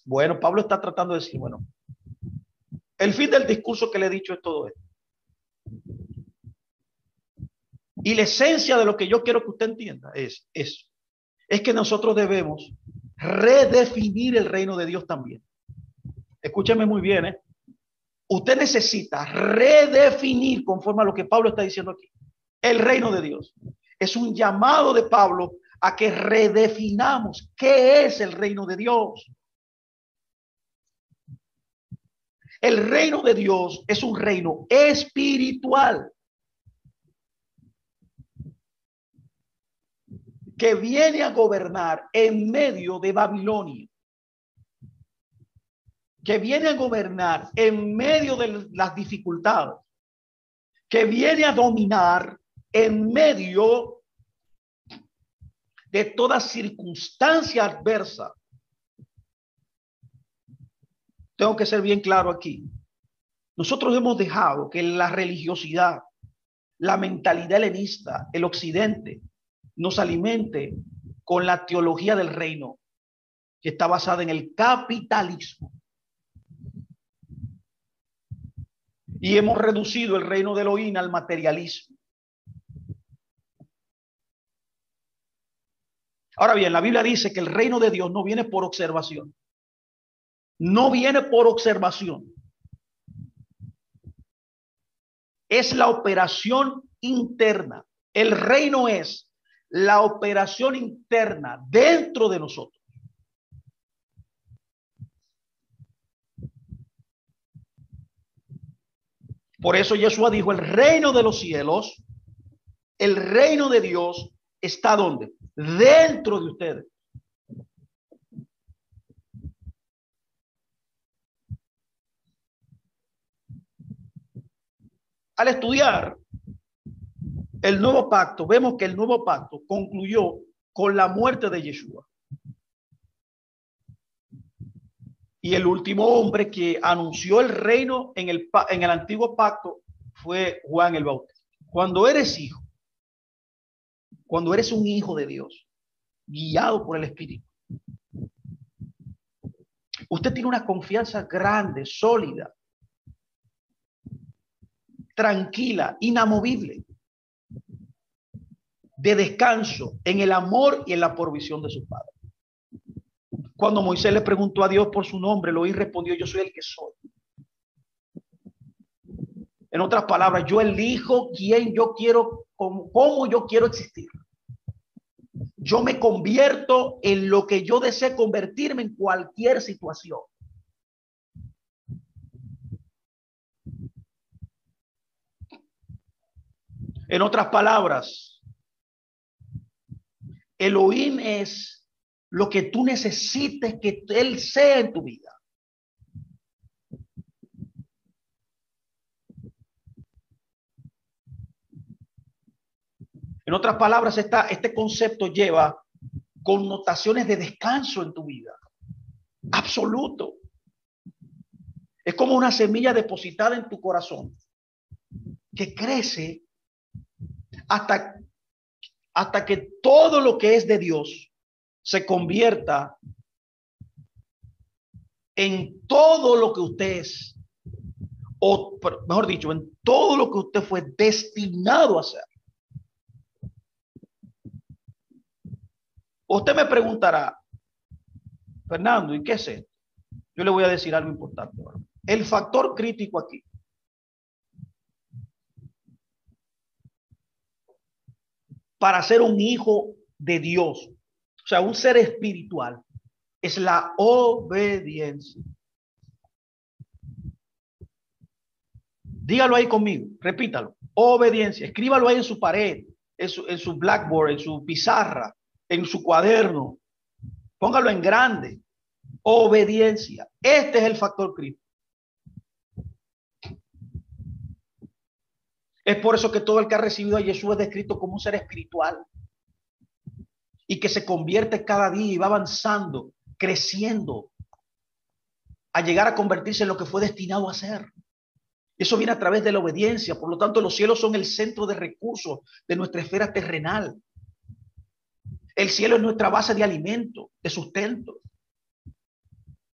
Bueno, Pablo está tratando de decir, bueno, el fin del discurso que le he dicho es todo esto. Y la esencia de lo que yo quiero que usted entienda es eso. Es que nosotros debemos redefinir el reino de Dios también. Escúcheme muy bien, ¿eh? Usted necesita redefinir conforme a lo que Pablo está diciendo aquí. El reino de Dios. Es un llamado de Pablo a que redefinamos qué es el reino de Dios. El reino de Dios es un reino espiritual que viene a gobernar en medio de Babilonia, que viene a gobernar en medio de las dificultades, que viene a dominar en medio de toda circunstancia adversa. Tengo que ser bien claro aquí. Nosotros hemos dejado que la religiosidad, la mentalidad helenista, el occidente, nos alimente con la teología del reino, que está basada en el capitalismo. Y hemos reducido el reino de Elohim al materialismo. Ahora bien, la Biblia dice que el reino de Dios no viene por observación. No viene por observación. Es la operación interna. El reino es la operación interna dentro de nosotros. Por eso Yeshua dijo, el reino de los cielos El reino de Dios está ¿dónde? Dentro de ustedes. Al estudiar el nuevo pacto, vemos que el nuevo pacto concluyó con la muerte de Yeshua. Y el último hombre que anunció el reino en el antiguo pacto fue Juan el Bautista. Cuando eres hijo, cuando eres un hijo de Dios, guiado por el Espíritu, usted tiene una confianza grande, sólida, tranquila, inamovible, de descanso en el amor y en la provisión de su Padre. Cuando Moisés le preguntó a Dios por su nombre, Elohim respondió: yo soy el que soy. En otras palabras, yo elijo quién yo quiero, cómo yo quiero existir. Yo me convierto en lo que yo desee convertirme en cualquier situación. En otras palabras, Elohim es lo que tú necesites que Él sea en tu vida. En otras palabras, este concepto lleva connotaciones de descanso en tu vida. Absoluto. Es como una semilla depositada en tu corazón que crece hasta que todo lo que es de Dios se convierta en todo lo que usted es, o mejor dicho, en todo lo que usted fue destinado a ser. Usted me preguntará: Fernando, ¿y qué es esto? Yo le voy a decir algo importante. El factor crítico aquí para ser un hijo de Dios, o sea, un ser espiritual, es la obediencia. Dígalo ahí conmigo, repítalo. Obediencia. Escríbalo ahí en su pared, en su blackboard, en su pizarra, en su cuaderno. Póngalo en grande. Obediencia. Este es el factor crítico. Es por eso que todo el que ha recibido a Jesús es descrito como un ser espiritual y que se convierte cada día y va avanzando, creciendo, a llegar a convertirse en lo que fue destinado a ser. Eso viene a través de la obediencia. Por lo tanto, los cielos son el centro de recursos de nuestra esfera terrenal. El cielo es nuestra base de alimento, de sustento.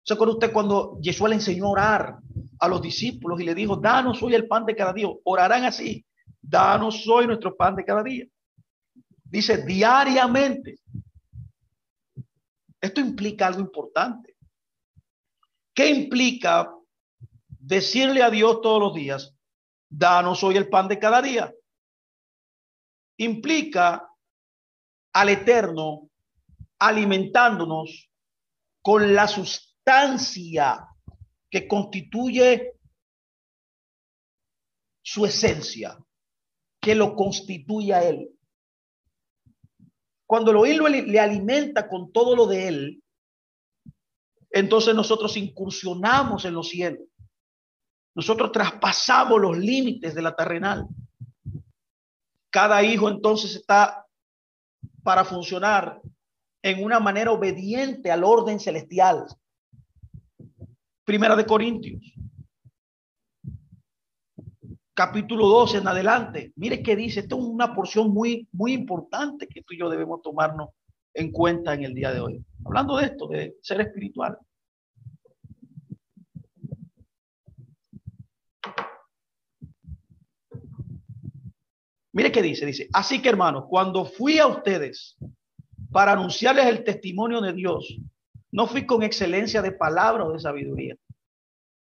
¿Se acuerda usted cuando Jesús le enseñó a orar a los discípulos y le dijo: danos hoy el pan de cada día? Orarán así: danos hoy nuestro pan de cada día. Dice diariamente. Esto implica algo importante. ¿Qué implica decirle a Dios todos los días: danos hoy el pan de cada día? Implica al Eterno alimentándonos con la sustancia que constituye su esencia, que lo constituye a Él. Cuando Elohim le alimenta con todo lo de Él, entonces nosotros incursionamos en los cielos. Nosotros traspasamos los límites de la terrenal. Cada hijo entonces está para funcionar en una manera obediente al orden celestial. Primera de Corintios, capítulo 12 en adelante. Mire qué dice. Esto es una porción muy, muy importante que tú y yo debemos tomarnos en cuenta en el día de hoy. Hablando de esto, de ser espiritual. Mire qué dice. Dice: así que, hermanos, cuando fui a ustedes para anunciarles el testimonio de Dios, no fui con excelencia de palabra o de sabiduría,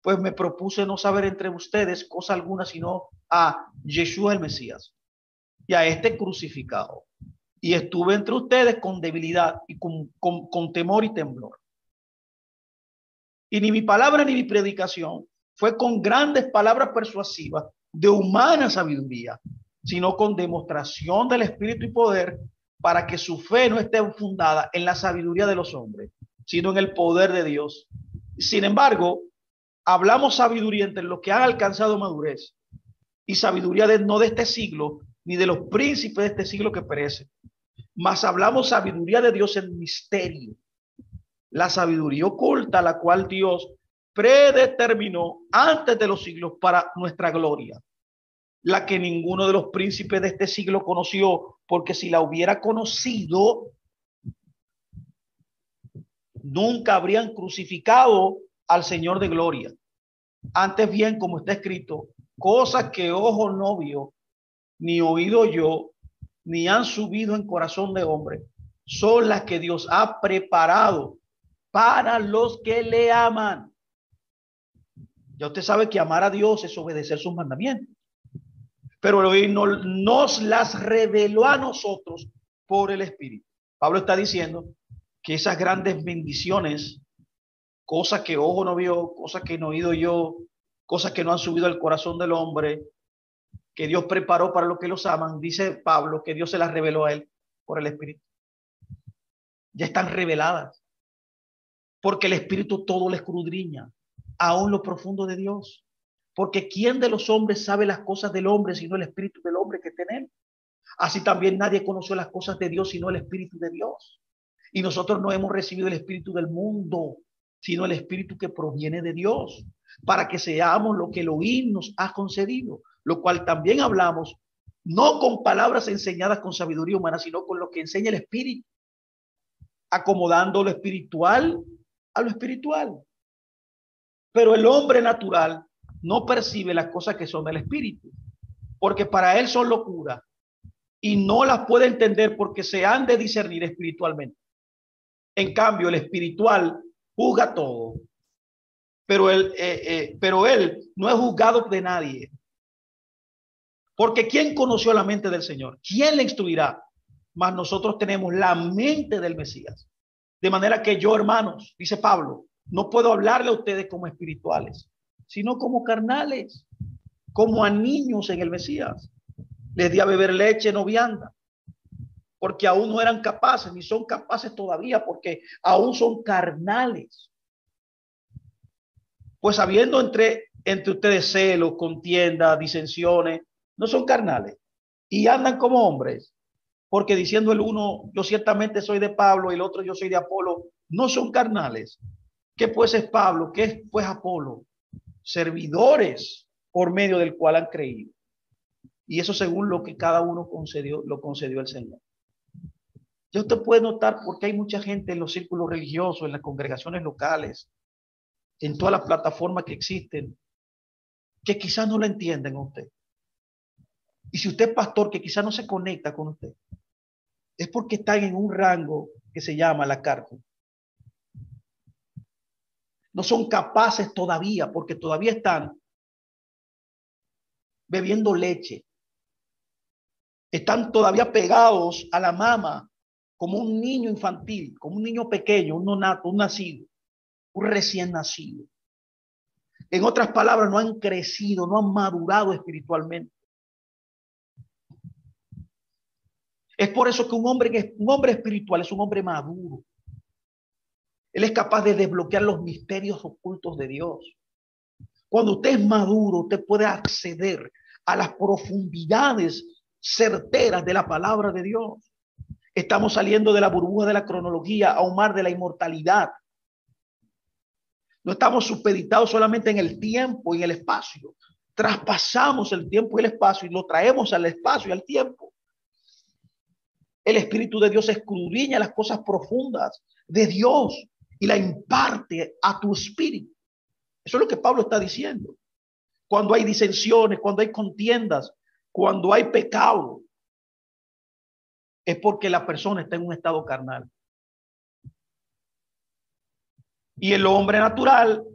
pues me propuse no saber entre ustedes cosa alguna sino a Yeshua el Mesías y a este crucificado. Y estuve entre ustedes con debilidad y con temor y temblor. Y ni mi palabra ni mi predicación fue con grandes palabras persuasivas de humana sabiduría, sino con demostración del Espíritu y poder, para que su fe no esté fundada en la sabiduría de los hombres, sino en el poder de Dios. Sin embargo, hablamos sabiduría entre los que han alcanzado madurez, y sabiduría no de este siglo, ni de los príncipes de este siglo que perecen, mas hablamos sabiduría de Dios en misterio, la sabiduría oculta, la cual Dios predeterminó antes de los siglos para nuestra gloria, la que ninguno de los príncipes de este siglo conoció, porque si la hubiera conocido, nunca habrían crucificado al Señor de gloria. Antes bien, como está escrito, cosas que ojo no vio, ni oído yo, ni han subido en corazón de hombre, son las que Dios ha preparado para los que le aman. Ya usted sabe que amar a Dios es obedecer sus mandamientos, pero Él nos las reveló a nosotros por el Espíritu. Pablo está diciendo que esas grandes bendiciones, cosas que ojo no vio, cosas que no he oído yo, cosas que no han subido al corazón del hombre, que Dios preparó para los que los aman, dice Pablo que Dios se las reveló a él por el Espíritu. Ya están reveladas, porque el Espíritu todo le escudriña, aún lo profundo de Dios. Porque ¿quién de los hombres sabe las cosas del hombre sino el Espíritu del hombre que está en él? Así también nadie conoció las cosas de Dios sino el Espíritu de Dios. Y nosotros no hemos recibido el Espíritu del mundo, sino el Espíritu que proviene de Dios, para que seamos lo que Elohim nos ha concedido, lo cual también hablamos, no con palabras enseñadas con sabiduría humana, sino con lo que enseña el Espíritu, acomodando lo espiritual a lo espiritual. Pero el hombre natural no percibe las cosas que son del Espíritu, porque para él son locura y no las puede entender porque se han de discernir espiritualmente. En cambio, el espiritual juzga todo, pero él no es juzgado de nadie. Porque ¿quién conoció la mente del Señor? ¿Quién le instruirá? Mas nosotros tenemos la mente del Mesías. De manera que yo, hermanos, dice Pablo, no puedo hablarle a ustedes como espirituales, sino como carnales, como a niños en el Mesías. Les di a beber leche, no vianda, porque aún no eran capaces, ni son capaces todavía, porque aún son carnales. Pues habiendo entre ustedes celos, contiendas, disensiones, no son carnales y andan como hombres, porque diciendo el uno, yo ciertamente soy de Pablo, y el otro, yo soy de Apolo, no son carnales. ¿Qué pues es Pablo? ¿Qué es pues Apolo? Servidores por medio del cual han creído. Y eso según lo que cada uno concedió, lo concedió el Señor. Ya usted puede notar porque hay mucha gente en los círculos religiosos, en las congregaciones locales, en todas las plataformas que existen, que quizás no lo entienden a usted. Y si usted es pastor que quizás no se conecta con usted, es porque están en un rango que se llama la cárcel. No son capaces todavía, porque todavía están bebiendo leche. Están todavía pegados a la mama, como un niño infantil, como un niño pequeño, un nonato, un nacido, un recién nacido. En otras palabras, no han crecido, no han madurado espiritualmente. Es por eso que un hombre espiritual es un hombre maduro. Él es capaz de desbloquear los misterios ocultos de Dios. Cuando usted es maduro, usted puede acceder a las profundidades certeras de la palabra de Dios. Estamos saliendo de la burbuja de la cronología a un mar de la inmortalidad. No estamos supeditados solamente en el tiempo y en el espacio. Traspasamos el tiempo y el espacio y lo traemos al espacio y al tiempo. El Espíritu de Dios escudriña las cosas profundas de Dios y la imparte a tu espíritu. Eso es lo que Pablo está diciendo. Cuando hay disensiones, cuando hay contiendas, cuando hay pecado, es porque la persona está en un estado carnal. Y el hombre natural,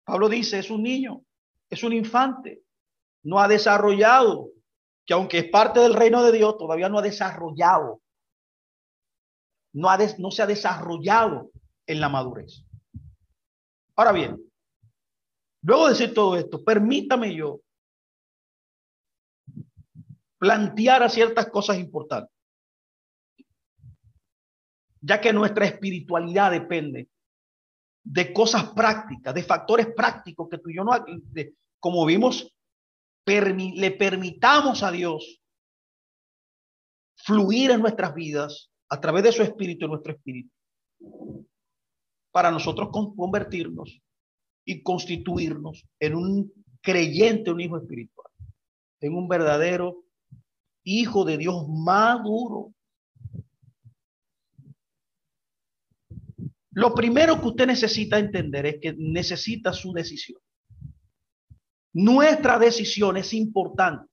Pablo dice, es un niño, es un infante, no ha desarrollado, que aunque es parte del reino de Dios, todavía no ha desarrollado, no se ha desarrollado en la madurez. Ahora bien, luego de decir todo esto, permítame yo planteara ciertas cosas importantes, ya que nuestra espiritualidad depende de cosas prácticas, de factores prácticos que tú y yo no, como vimos, le permitamos a Dios fluir en nuestras vidas a través de su espíritu y nuestro espíritu, para nosotros convertirnos y constituirnos en un creyente, un hijo espiritual, en un verdadero hijo de Dios maduro. Lo primero que usted necesita entender es que necesita su decisión. Nuestra decisión es importante.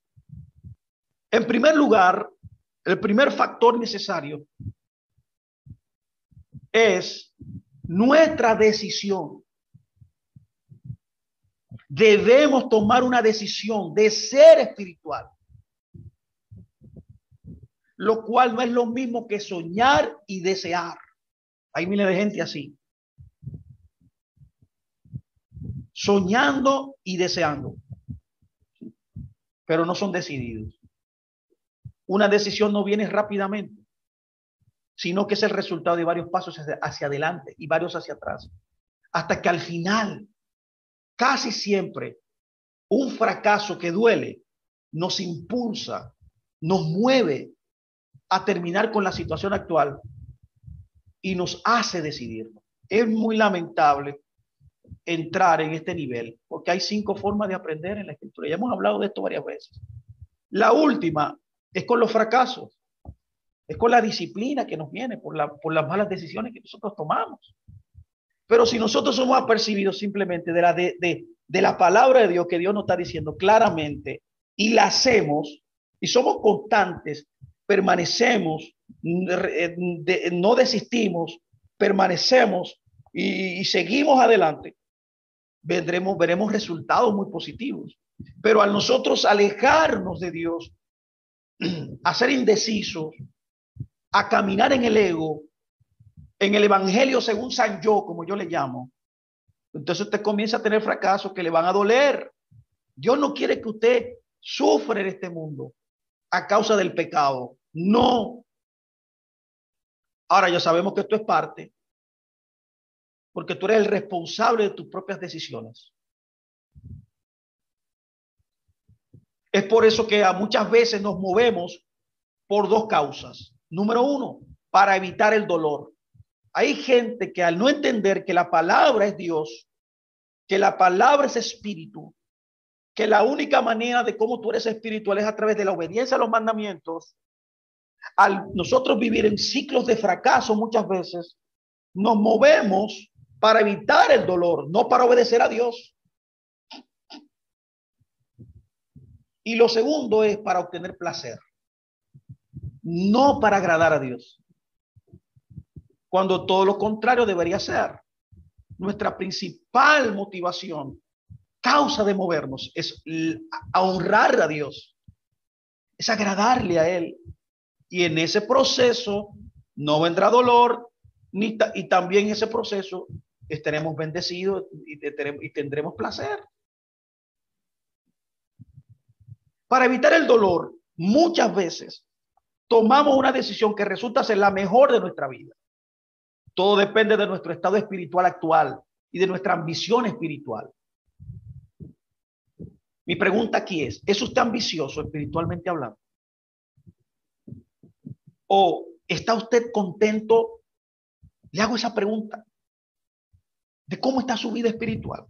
En primer lugar, el primer factor necesario es nuestra decisión. Debemos tomar una decisión de ser espiritual, lo cual no es lo mismo que soñar y desear. Hay miles de gente así, soñando y deseando, pero no son decididos. Una decisión no viene rápidamente, sino que es el resultado de varios pasos hacia adelante y varios hacia atrás, hasta que al final, casi siempre, un fracaso que duele nos impulsa, nos mueve a terminar con la situación actual y nos hace decidir. Es muy lamentable entrar en este nivel, porque hay 5 formas de aprender en la escritura. Ya hemos hablado de esto varias veces. La última es con los fracasos, es con la disciplina que nos viene por las malas decisiones que nosotros tomamos. Pero si nosotros somos apercibidos simplemente de la palabra de Dios, que Dios nos está diciendo claramente, y la hacemos, y somos constantes, permanecemos, no desistimos, permanecemos y seguimos adelante, veremos resultados muy positivos. Pero al nosotros alejarnos de Dios, a ser indecisos, a caminar en el ego, en el evangelio según San Yo, como yo le llamo, entonces usted comienza a tener fracasos que le van a doler. Dios no quiere que usted sufra en este mundo a causa del pecado. No. Ahora ya sabemos que esto es parte, porque tú eres el responsable de tus propias decisiones. Es por eso que muchas veces nos movemos por 2 causas. Número 1, para evitar el dolor. Hay gente que al no entender que la palabra es Dios, que la palabra es espíritu, que la única manera de cómo tú eres espiritual es a través de la obediencia a los mandamientos, al nosotros vivir en ciclos de fracaso muchas veces, nos movemos para evitar el dolor, no para obedecer a Dios. Y lo segundo es para obtener placer, no para agradar a Dios. Cuando todo lo contrario debería ser. Nuestra principal motivación, causa de movernos, es a honrar a Dios, es agradarle a Él. Y en ese proceso no vendrá dolor, y también en ese proceso estaremos bendecidos y tendremos placer. Para evitar el dolor, muchas veces tomamos una decisión que resulta ser la mejor de nuestra vida. Todo depende de nuestro estado espiritual actual y de nuestra ambición espiritual. Mi pregunta aquí ¿es usted ambicioso espiritualmente hablando? ¿O está usted contento? Le hago esa pregunta de cómo está su vida espiritual.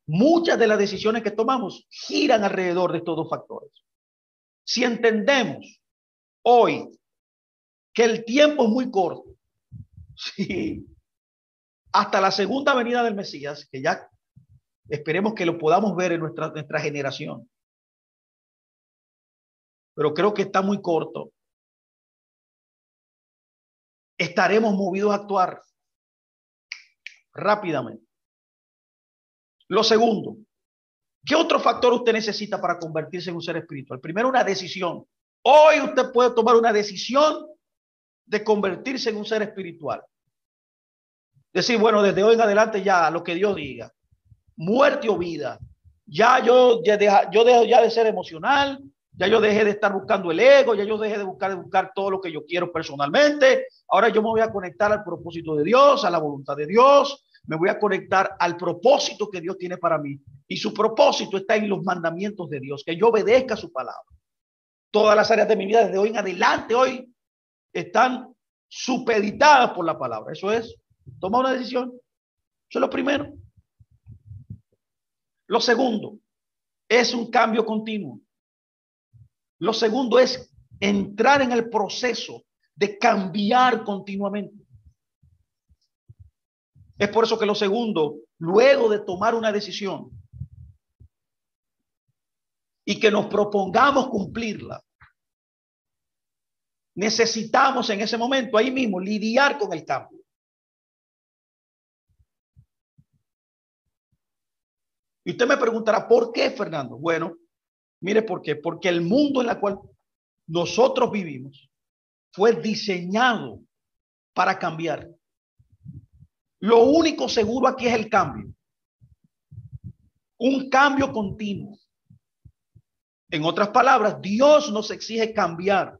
Muchas de las decisiones que tomamos giran alrededor de estos 2 factores. Si entendemos hoy que el tiempo es muy corto, sí, hasta la segunda venida del Mesías, que ya esperemos que lo podamos ver en nuestra generación, pero creo que está muy corto, estaremos movidos a actuar rápidamente. Lo segundo, ¿qué otro factor usted necesita para convertirse en un ser espiritual? Primero, una decisión. Hoy usted puede tomar una decisión de convertirse en un ser espiritual. Decir, bueno, desde hoy en adelante ya lo que Dios diga, muerte o vida, Yo dejo ya de ser emocional, ya yo dejé de estar buscando el ego, ya yo dejé de buscar todo lo que yo quiero personalmente. Ahora yo me voy a conectar al propósito de Dios, a la voluntad de Dios, me voy a conectar al propósito que Dios tiene para mí. Y su propósito está en los mandamientos de Dios, que yo obedezca su palabra. Todas las áreas de mi vida desde hoy en adelante, hoy están supeditadas por la palabra. Eso es, toma una decisión. Eso es lo primero. Lo segundo es un cambio continuo. Lo segundo es entrar en el proceso de cambiar continuamente. Es por eso que lo segundo, luego de tomar una decisión y que nos propongamos cumplirla, necesitamos en ese momento, ahí mismo, lidiar con el cambio. Y usted me preguntará, ¿por qué, Fernando? Bueno, mire por qué. Porque el mundo en el cual nosotros vivimos fue diseñado para cambiar. Lo único seguro aquí es el cambio. Un cambio continuo. En otras palabras, Dios nos exige cambiar.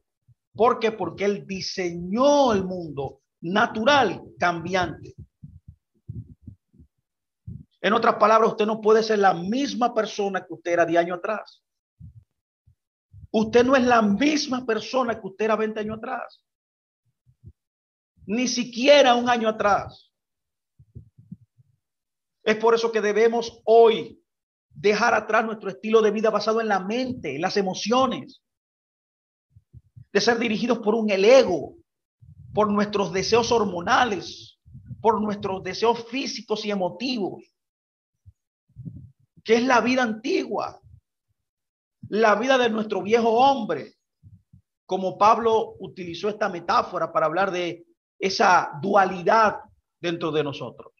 ¿Por qué? Porque Él diseñó el mundo natural cambiante. En otras palabras, usted no puede ser la misma persona que usted era 10 años atrás. Usted no es la misma persona que usted era 20 años atrás. Ni siquiera un año atrás. Es por eso que debemos hoy dejar atrás nuestro estilo de vida basado en la mente, en las emociones, de ser dirigidos por el ego, por nuestros deseos hormonales, por nuestros deseos físicos y emotivos, que es la vida antigua, la vida de nuestro viejo hombre, como Pablo utilizó esta metáfora para hablar de esa dualidad dentro de nosotros.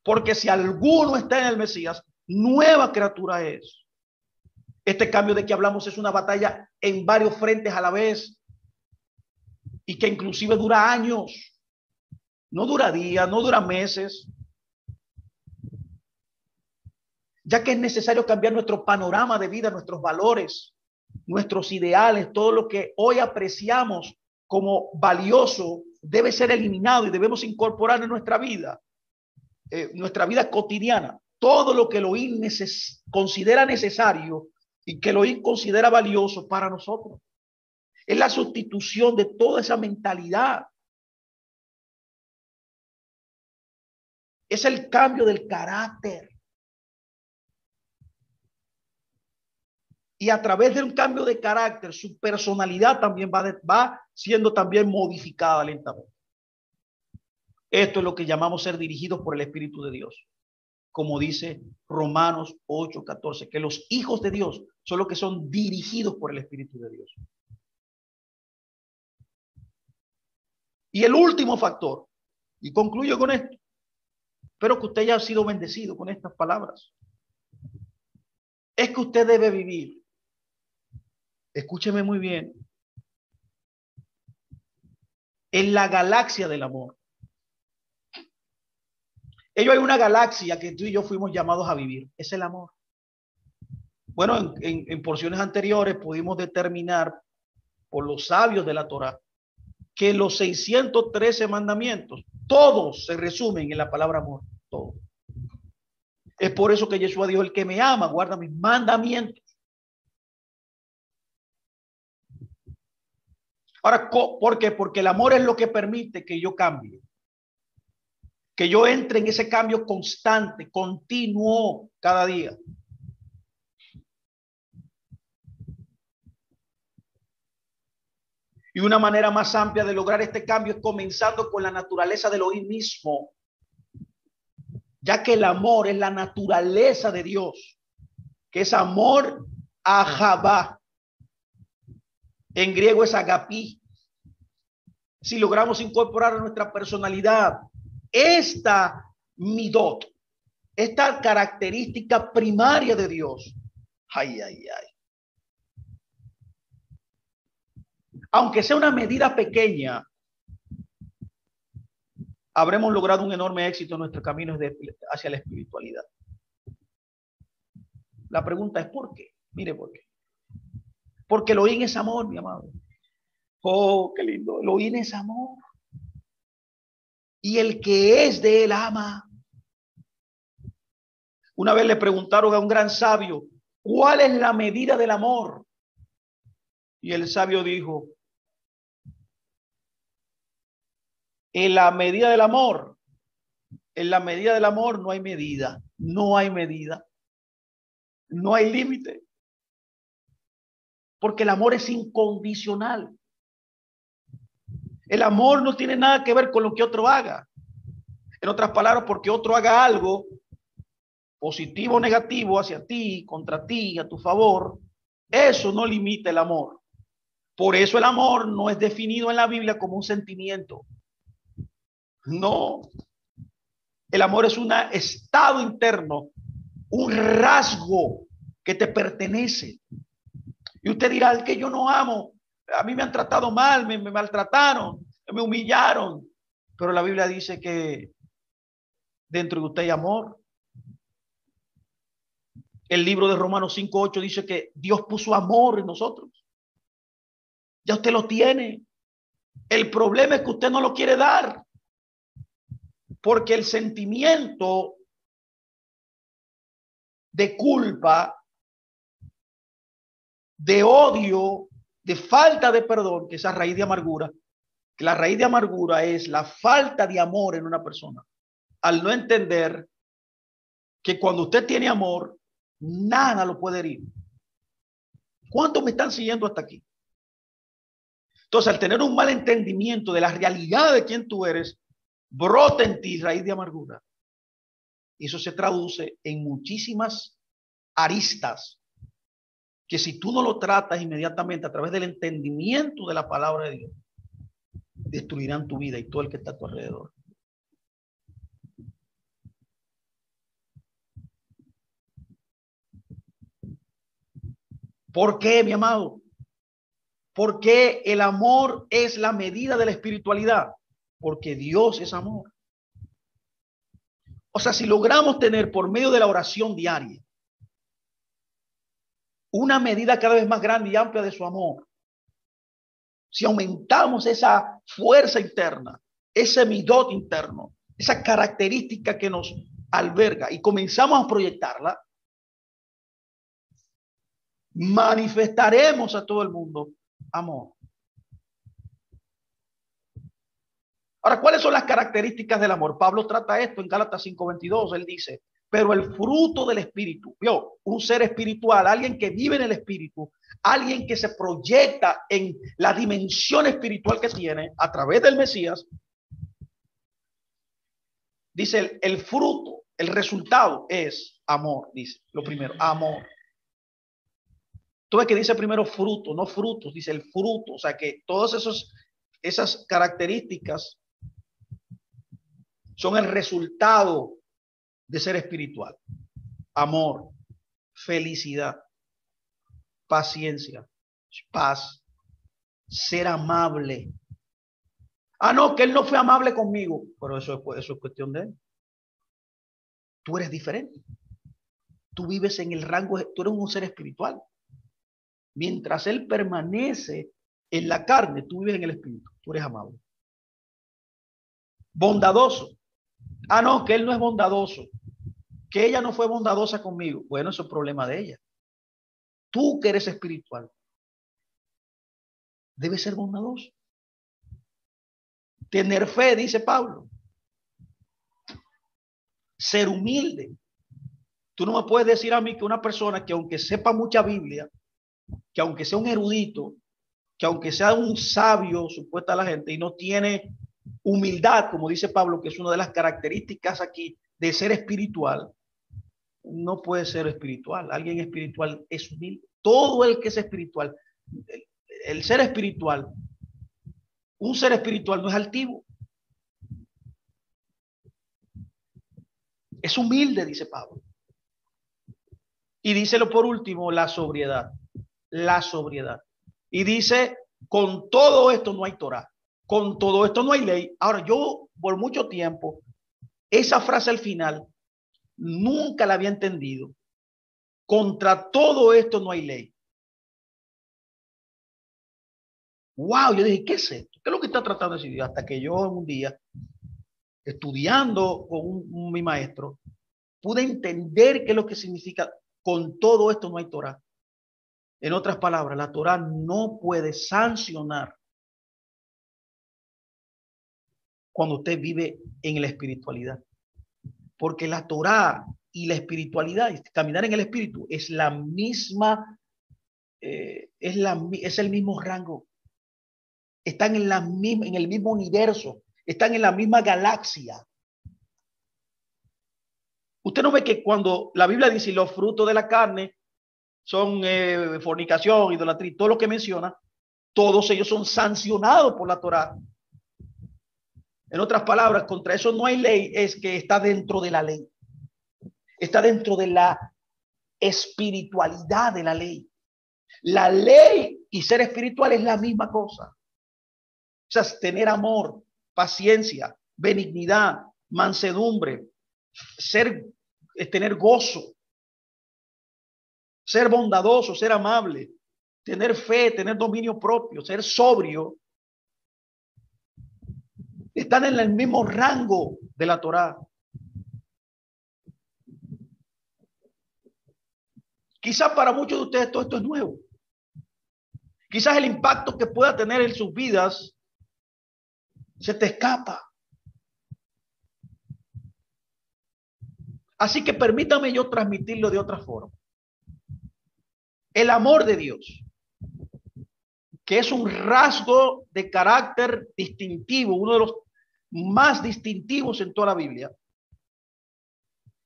Porque si alguno está en el Mesías, nueva criatura es. Este cambio de que hablamos es una batalla en varios frentes a la vez y que inclusive dura años, no dura días, no dura meses, ya que es necesario cambiar nuestro panorama de vida, nuestros valores, nuestros ideales, todo lo que hoy apreciamos como valioso debe ser eliminado y debemos incorporar en nuestra vida cotidiana, todo lo que Elohim considera necesario y que Elohim considera valioso para nosotros. Es la sustitución de toda esa mentalidad. Es el cambio del carácter. Y a través de un cambio de carácter, su personalidad también va siendo también modificada lentamente. Esto es lo que llamamos ser dirigidos por el Espíritu de Dios. Como dice Romanos 8:14, que los hijos de Dios son los que son dirigidos por el Espíritu de Dios. Y el último factor, y concluyo con esto, espero que usted haya sido bendecido con estas palabras, es que usted debe vivir, escúcheme muy bien, en la galaxia del amor. Hay una galaxia que tú y yo fuimos llamados a vivir, es el amor. Bueno, en porciones anteriores pudimos determinar por los sabios de la Torá que los 613 mandamientos, todos se resumen en la palabra amor, todos. Es por eso que Jesús dijo, el que me ama, guarda mis mandamientos. Ahora, ¿por qué? Porque el amor es lo que permite que yo cambie. Que yo entre en ese cambio constante, continuo, cada día. Y una manera más amplia de lograr este cambio es comenzando con la naturaleza del Elohim mismo, ya que el amor es la naturaleza de Dios, que es amor ahavá. En griego es agapí. Si logramos incorporar a nuestra personalidad esta midot, esta característica primaria de Dios, ay, ay, ay. Aunque sea una medida pequeña, habremos logrado un enorme éxito en nuestro camino hacia la espiritualidad. La pregunta es ¿por qué? Mire por qué. Porque Elohim es amor, mi amado. Oh, qué lindo. Elohim es amor. Y el que es de él ama. Una vez le preguntaron a un gran sabio, ¿cuál es la medida del amor? Y el sabio dijo, en la medida del amor, en la medida del amor no hay medida, no hay medida, no hay límite. Porque el amor es incondicional. El amor no tiene nada que ver con lo que otro haga. En otras palabras, porque otro haga algo positivo o negativo hacia ti, contra ti, a tu favor, eso no limita el amor. Por eso el amor no es definido en la Biblia como un sentimiento. No. El amor es un estado interno, un rasgo que te pertenece. Y usted dirá, es que yo no amo. A mí me han tratado mal, me maltrataron, me humillaron. Pero la Biblia dice que dentro de usted hay amor. El libro de Romanos 5:8 dice que Dios puso amor en nosotros. Ya usted lo tiene. El problema es que usted no lo quiere dar. Porque el sentimiento de culpa, de odio, de falta de perdón, que esa raíz de amargura, que la raíz de amargura es la falta de amor en una persona. Al no entender que cuando usted tiene amor, nada lo puede herir. ¿Cuántos me están siguiendo hasta aquí? Entonces, al tener un mal entendimiento de la realidad de quién tú eres, brota en ti raíz de amargura. Y eso se traduce en muchísimas aristas que si tú no lo tratas inmediatamente a través del entendimiento de la palabra de Dios, destruirán tu vida y todo el que está a tu alrededor. ¿Por qué, mi amado? Porque el amor es la medida de la espiritualidad. Porque Dios es amor. O sea, si logramos tener por medio de la oración diaria una medida cada vez más grande y amplia de su amor, si aumentamos esa fuerza interna, ese midot interno, esa característica que nos alberga y comenzamos a proyectarla, manifestaremos a todo el mundo amor. Ahora, ¿cuáles son las características del amor? Pablo trata esto en Gálatas 5:22. Él dice, pero el fruto del espíritu, ¿vio? Un ser espiritual, alguien que vive en el espíritu, alguien que se proyecta en la dimensión espiritual que tiene a través del Mesías. Dice el fruto, el resultado es amor, dice lo primero, amor. Tú ves que dice primero fruto, no frutos, dice el fruto. O sea que todas esas características son el resultado de ser espiritual. Amor, felicidad, paciencia, paz, ser amable. Ah, no, que él no fue amable conmigo, pero eso es cuestión de él. Tú eres diferente. Tú vives en el rango, tú eres un ser espiritual. Mientras él permanece en la carne, tú vives en el espíritu, tú eres amable. Bondadoso. Ah, no, que él no es bondadoso, que ella no fue bondadosa conmigo. Bueno, eso es problema de ella. Tú que eres espiritual, debes ser bondadoso. Tener fe, dice Pablo. Ser humilde. Tú no me puedes decir a mí que una persona que aunque sepa mucha Biblia, que aunque sea un erudito, que aunque sea un sabio, supuesta a la gente, y no tiene humildad, como dice Pablo, que es una de las características aquí de ser espiritual, no puede ser espiritual. Alguien espiritual es humilde. Todo el que es espiritual, el ser espiritual, un ser espiritual no es altivo. Es humilde, dice Pablo. Y díselo por último, la sobriedad. La sobriedad. Y dice, con todo esto no hay Torah. Con todo esto no hay ley. Ahora, yo por mucho tiempo, esa frase al final, nunca la había entendido. Contra todo esto no hay ley. Wow, yo dije, ¿qué es esto? ¿Qué es lo que está tratando de decir? Hasta que yo un día, estudiando con mi maestro, pude entender qué es lo que significa con todo esto no hay Torah. En otras palabras, la Torah no puede sancionar cuando usted vive en la espiritualidad. Porque la Torah y la espiritualidad, caminar en el espíritu, es la misma, es el mismo rango. Están en el mismo universo, están en la misma galaxia. Usted no ve que cuando la Biblia dice los frutos de la carne son fornicación, idolatría, todo lo que menciona, todos ellos son sancionados por la Torá. En otras palabras, contra eso no hay ley, es que está dentro de la ley. Está dentro de la espiritualidad de la ley. La ley y ser espiritual es la misma cosa. O sea, es tener amor, paciencia, benignidad, mansedumbre, tener gozo, ser bondadoso, ser amable, tener fe, tener dominio propio, ser sobrio, están en el mismo rango de la Torá. Quizás para muchos de ustedes todo esto es nuevo. Quizás el impacto que pueda tener en sus vidas se te escapa. Así que permítame yo transmitirlo de otra forma. El amor de Dios, que es un rasgo de carácter distintivo, uno de los más distintivos en toda la Biblia,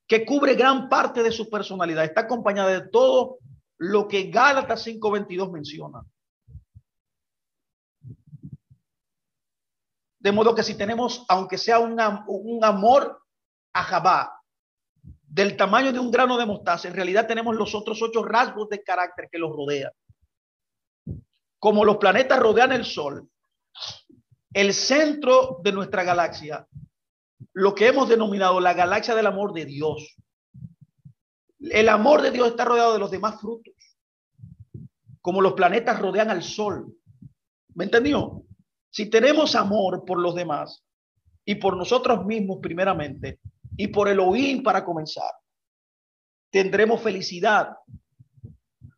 que cubre gran parte de su personalidad, está acompañada de todo lo que Gálatas 5:22 menciona. De modo que si tenemos, aunque sea un amor a Jabá, del tamaño de un grano de mostaza, en realidad tenemos los otros 8 rasgos de carácter que los rodean. Como los planetas rodean el Sol, el centro de nuestra galaxia, lo que hemos denominado la galaxia del amor de Dios. El amor de Dios está rodeado de los demás frutos, como los planetas rodean al Sol. ¿Me entendió? Si tenemos amor por los demás y por nosotros mismos primeramente, y por Elohim para comenzar, tendremos felicidad.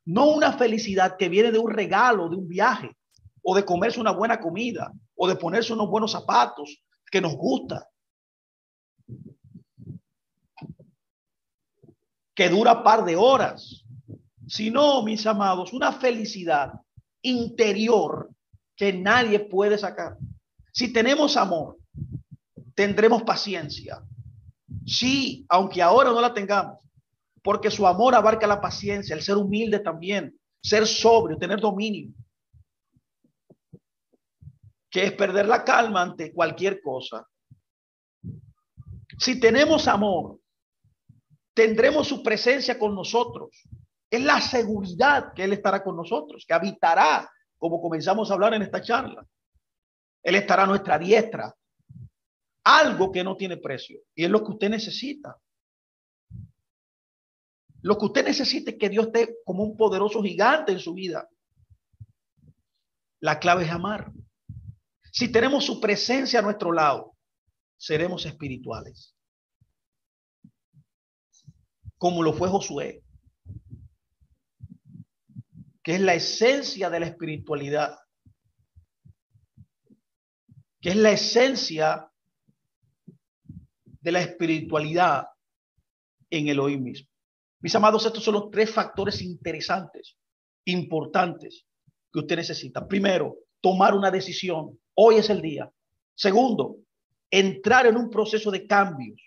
No una felicidad que viene de un regalo, de un viaje, o de comerse una buena comida, o de ponerse unos buenos zapatos que nos gusta, que dura par de horas, sino, mis amados, una felicidad interior que nadie puede sacar. Si tenemos amor, tendremos paciencia. Sí, aunque ahora no la tengamos, porque su amor abarca la paciencia, el ser humilde también, ser sobrio, tener dominio, que es perder la calma ante cualquier cosa. Si tenemos amor, tendremos su presencia con nosotros. Es la seguridad que Él estará con nosotros, que habitará, como comenzamos a hablar en esta charla. Él estará a nuestra diestra. Algo que no tiene precio. Y es lo que usted necesita. Lo que usted necesita es que Dios esté como un poderoso gigante en su vida. La clave es amar. Si tenemos su presencia a nuestro lado, seremos espirituales. Como lo fue Josué, que es la esencia de la espiritualidad, que es la esencia de la espiritualidad en Elohim mismo. Mis amados, estos son los 3 factores interesantes, importantes que usted necesita. Primero, tomar una decisión. Hoy es el día. Segundo, entrar en un proceso de cambios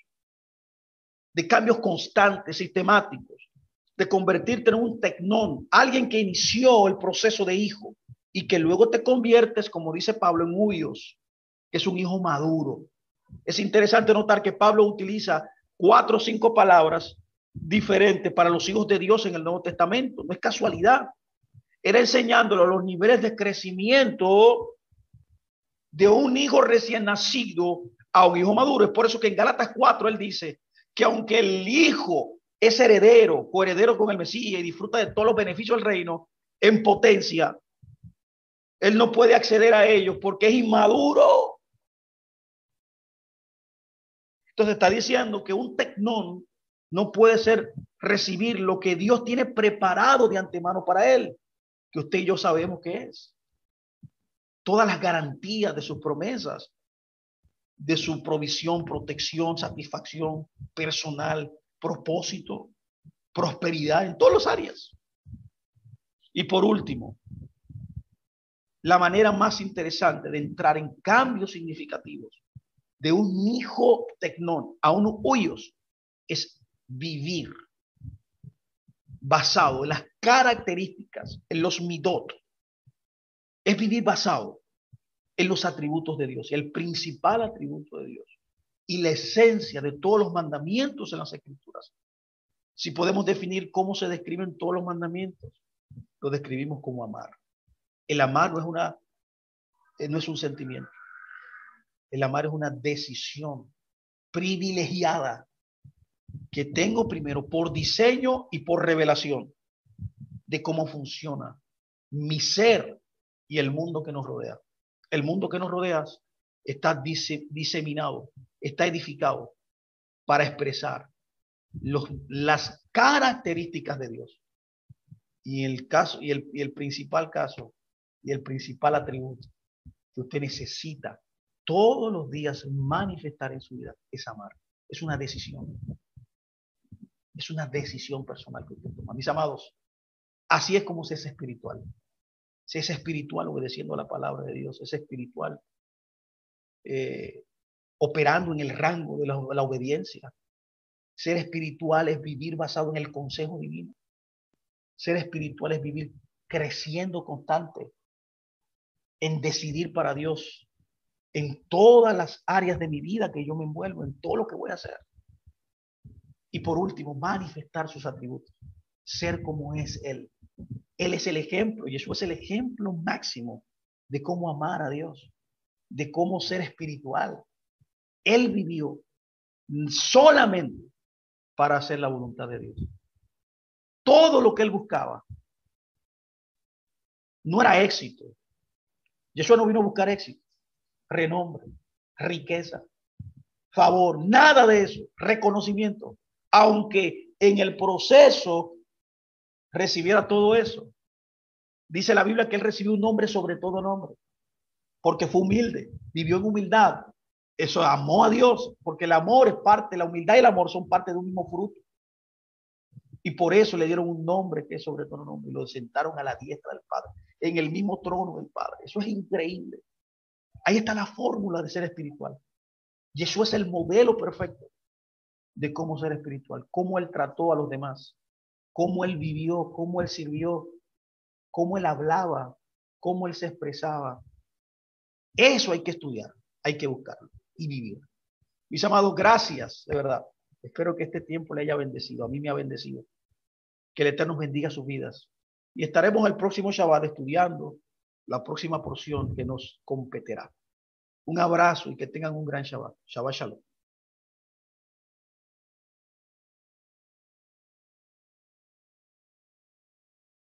constantes, sistemáticos, de convertirte en un tecnón, alguien que inició el proceso de hijo y que luego te conviertes, como dice Pablo, en huios, que es un hijo maduro. Es interesante notar que Pablo utiliza 4 o 5 palabras diferentes para los hijos de Dios en el Nuevo Testamento. No es casualidad. Era enseñándolo los niveles de crecimiento de un hijo recién nacido a un hijo maduro. Es por eso que en Gálatas 4 él dice que aunque el hijo es heredero, coheredero con el Mesías y disfruta de todos los beneficios del reino en potencia, él no puede acceder a ellos porque es inmaduro. Entonces está diciendo que un tecnón no puede recibir lo que Dios tiene preparado de antemano para él, que usted y yo sabemos que es. Todas las garantías de sus promesas, de su provisión, protección, satisfacción personal, propósito, prosperidad en todas las áreas. Y por último, la manera más interesante de entrar en cambios significativos de un hijo tecnón a un huyos es vivir basado en las características, en los midot. Es vivir basado en los atributos de Dios, y el principal atributo de Dios y la esencia de todos los mandamientos en las Escrituras. Si podemos definir cómo se describen todos los mandamientos, lo describimos como amar. El amar no es un sentimiento. El amar es una decisión privilegiada que tengo primero por diseño y por revelación de cómo funciona mi ser y el mundo que nos rodea. El mundo que nos rodea está diseminado, está edificado para expresar las características de Dios. Y el caso, y el principal caso, y el principal atributo que usted necesita todos los días manifestar en su vida es amar. Es una decisión. Es una decisión personal que usted toma. Mis amados, así es como se es espiritual. Se es espiritual obedeciendo a la palabra de Dios. Es espiritual operando en el rango de la obediencia. Ser espiritual es vivir basado en el consejo divino. Ser espiritual es vivir creciendo constante en decidir para Dios en todas las áreas de mi vida que yo me envuelvo, en todo lo que voy a hacer. Y por último, manifestar sus atributos. Ser como es Él. Él es el ejemplo, y eso es el ejemplo máximo de cómo amar a Dios, de cómo ser espiritual. Él vivió solamente para hacer la voluntad de Dios. Todo lo que él buscaba no era éxito. Yeshua no vino a buscar éxito, renombre, riqueza, favor, nada de eso, reconocimiento. Aunque en el proceso recibiera todo eso. Dice la Biblia que él recibió un nombre sobre todo nombre, porque fue humilde, vivió en humildad. Eso amó a Dios, porque el amor es parte, la humildad y el amor son parte de un mismo fruto. Y por eso le dieron un nombre que es sobre todo nombre y lo sentaron a la diestra del Padre, en el mismo trono del Padre. Eso es increíble. Ahí está la fórmula de ser espiritual. Yeshua es el modelo perfecto de cómo ser espiritual, cómo él trató a los demás, cómo él vivió, cómo él sirvió, cómo él hablaba, cómo él se expresaba. Eso hay que estudiar, hay que buscarlo y vivir. Mis amados, gracias, de verdad. Espero que este tiempo le haya bendecido. A mí me ha bendecido. Que el Eterno bendiga sus vidas. Y estaremos el próximo Shabbat estudiando la próxima porción que nos competirá. Un abrazo y que tengan un gran Shabbat. Shabbat Shalom.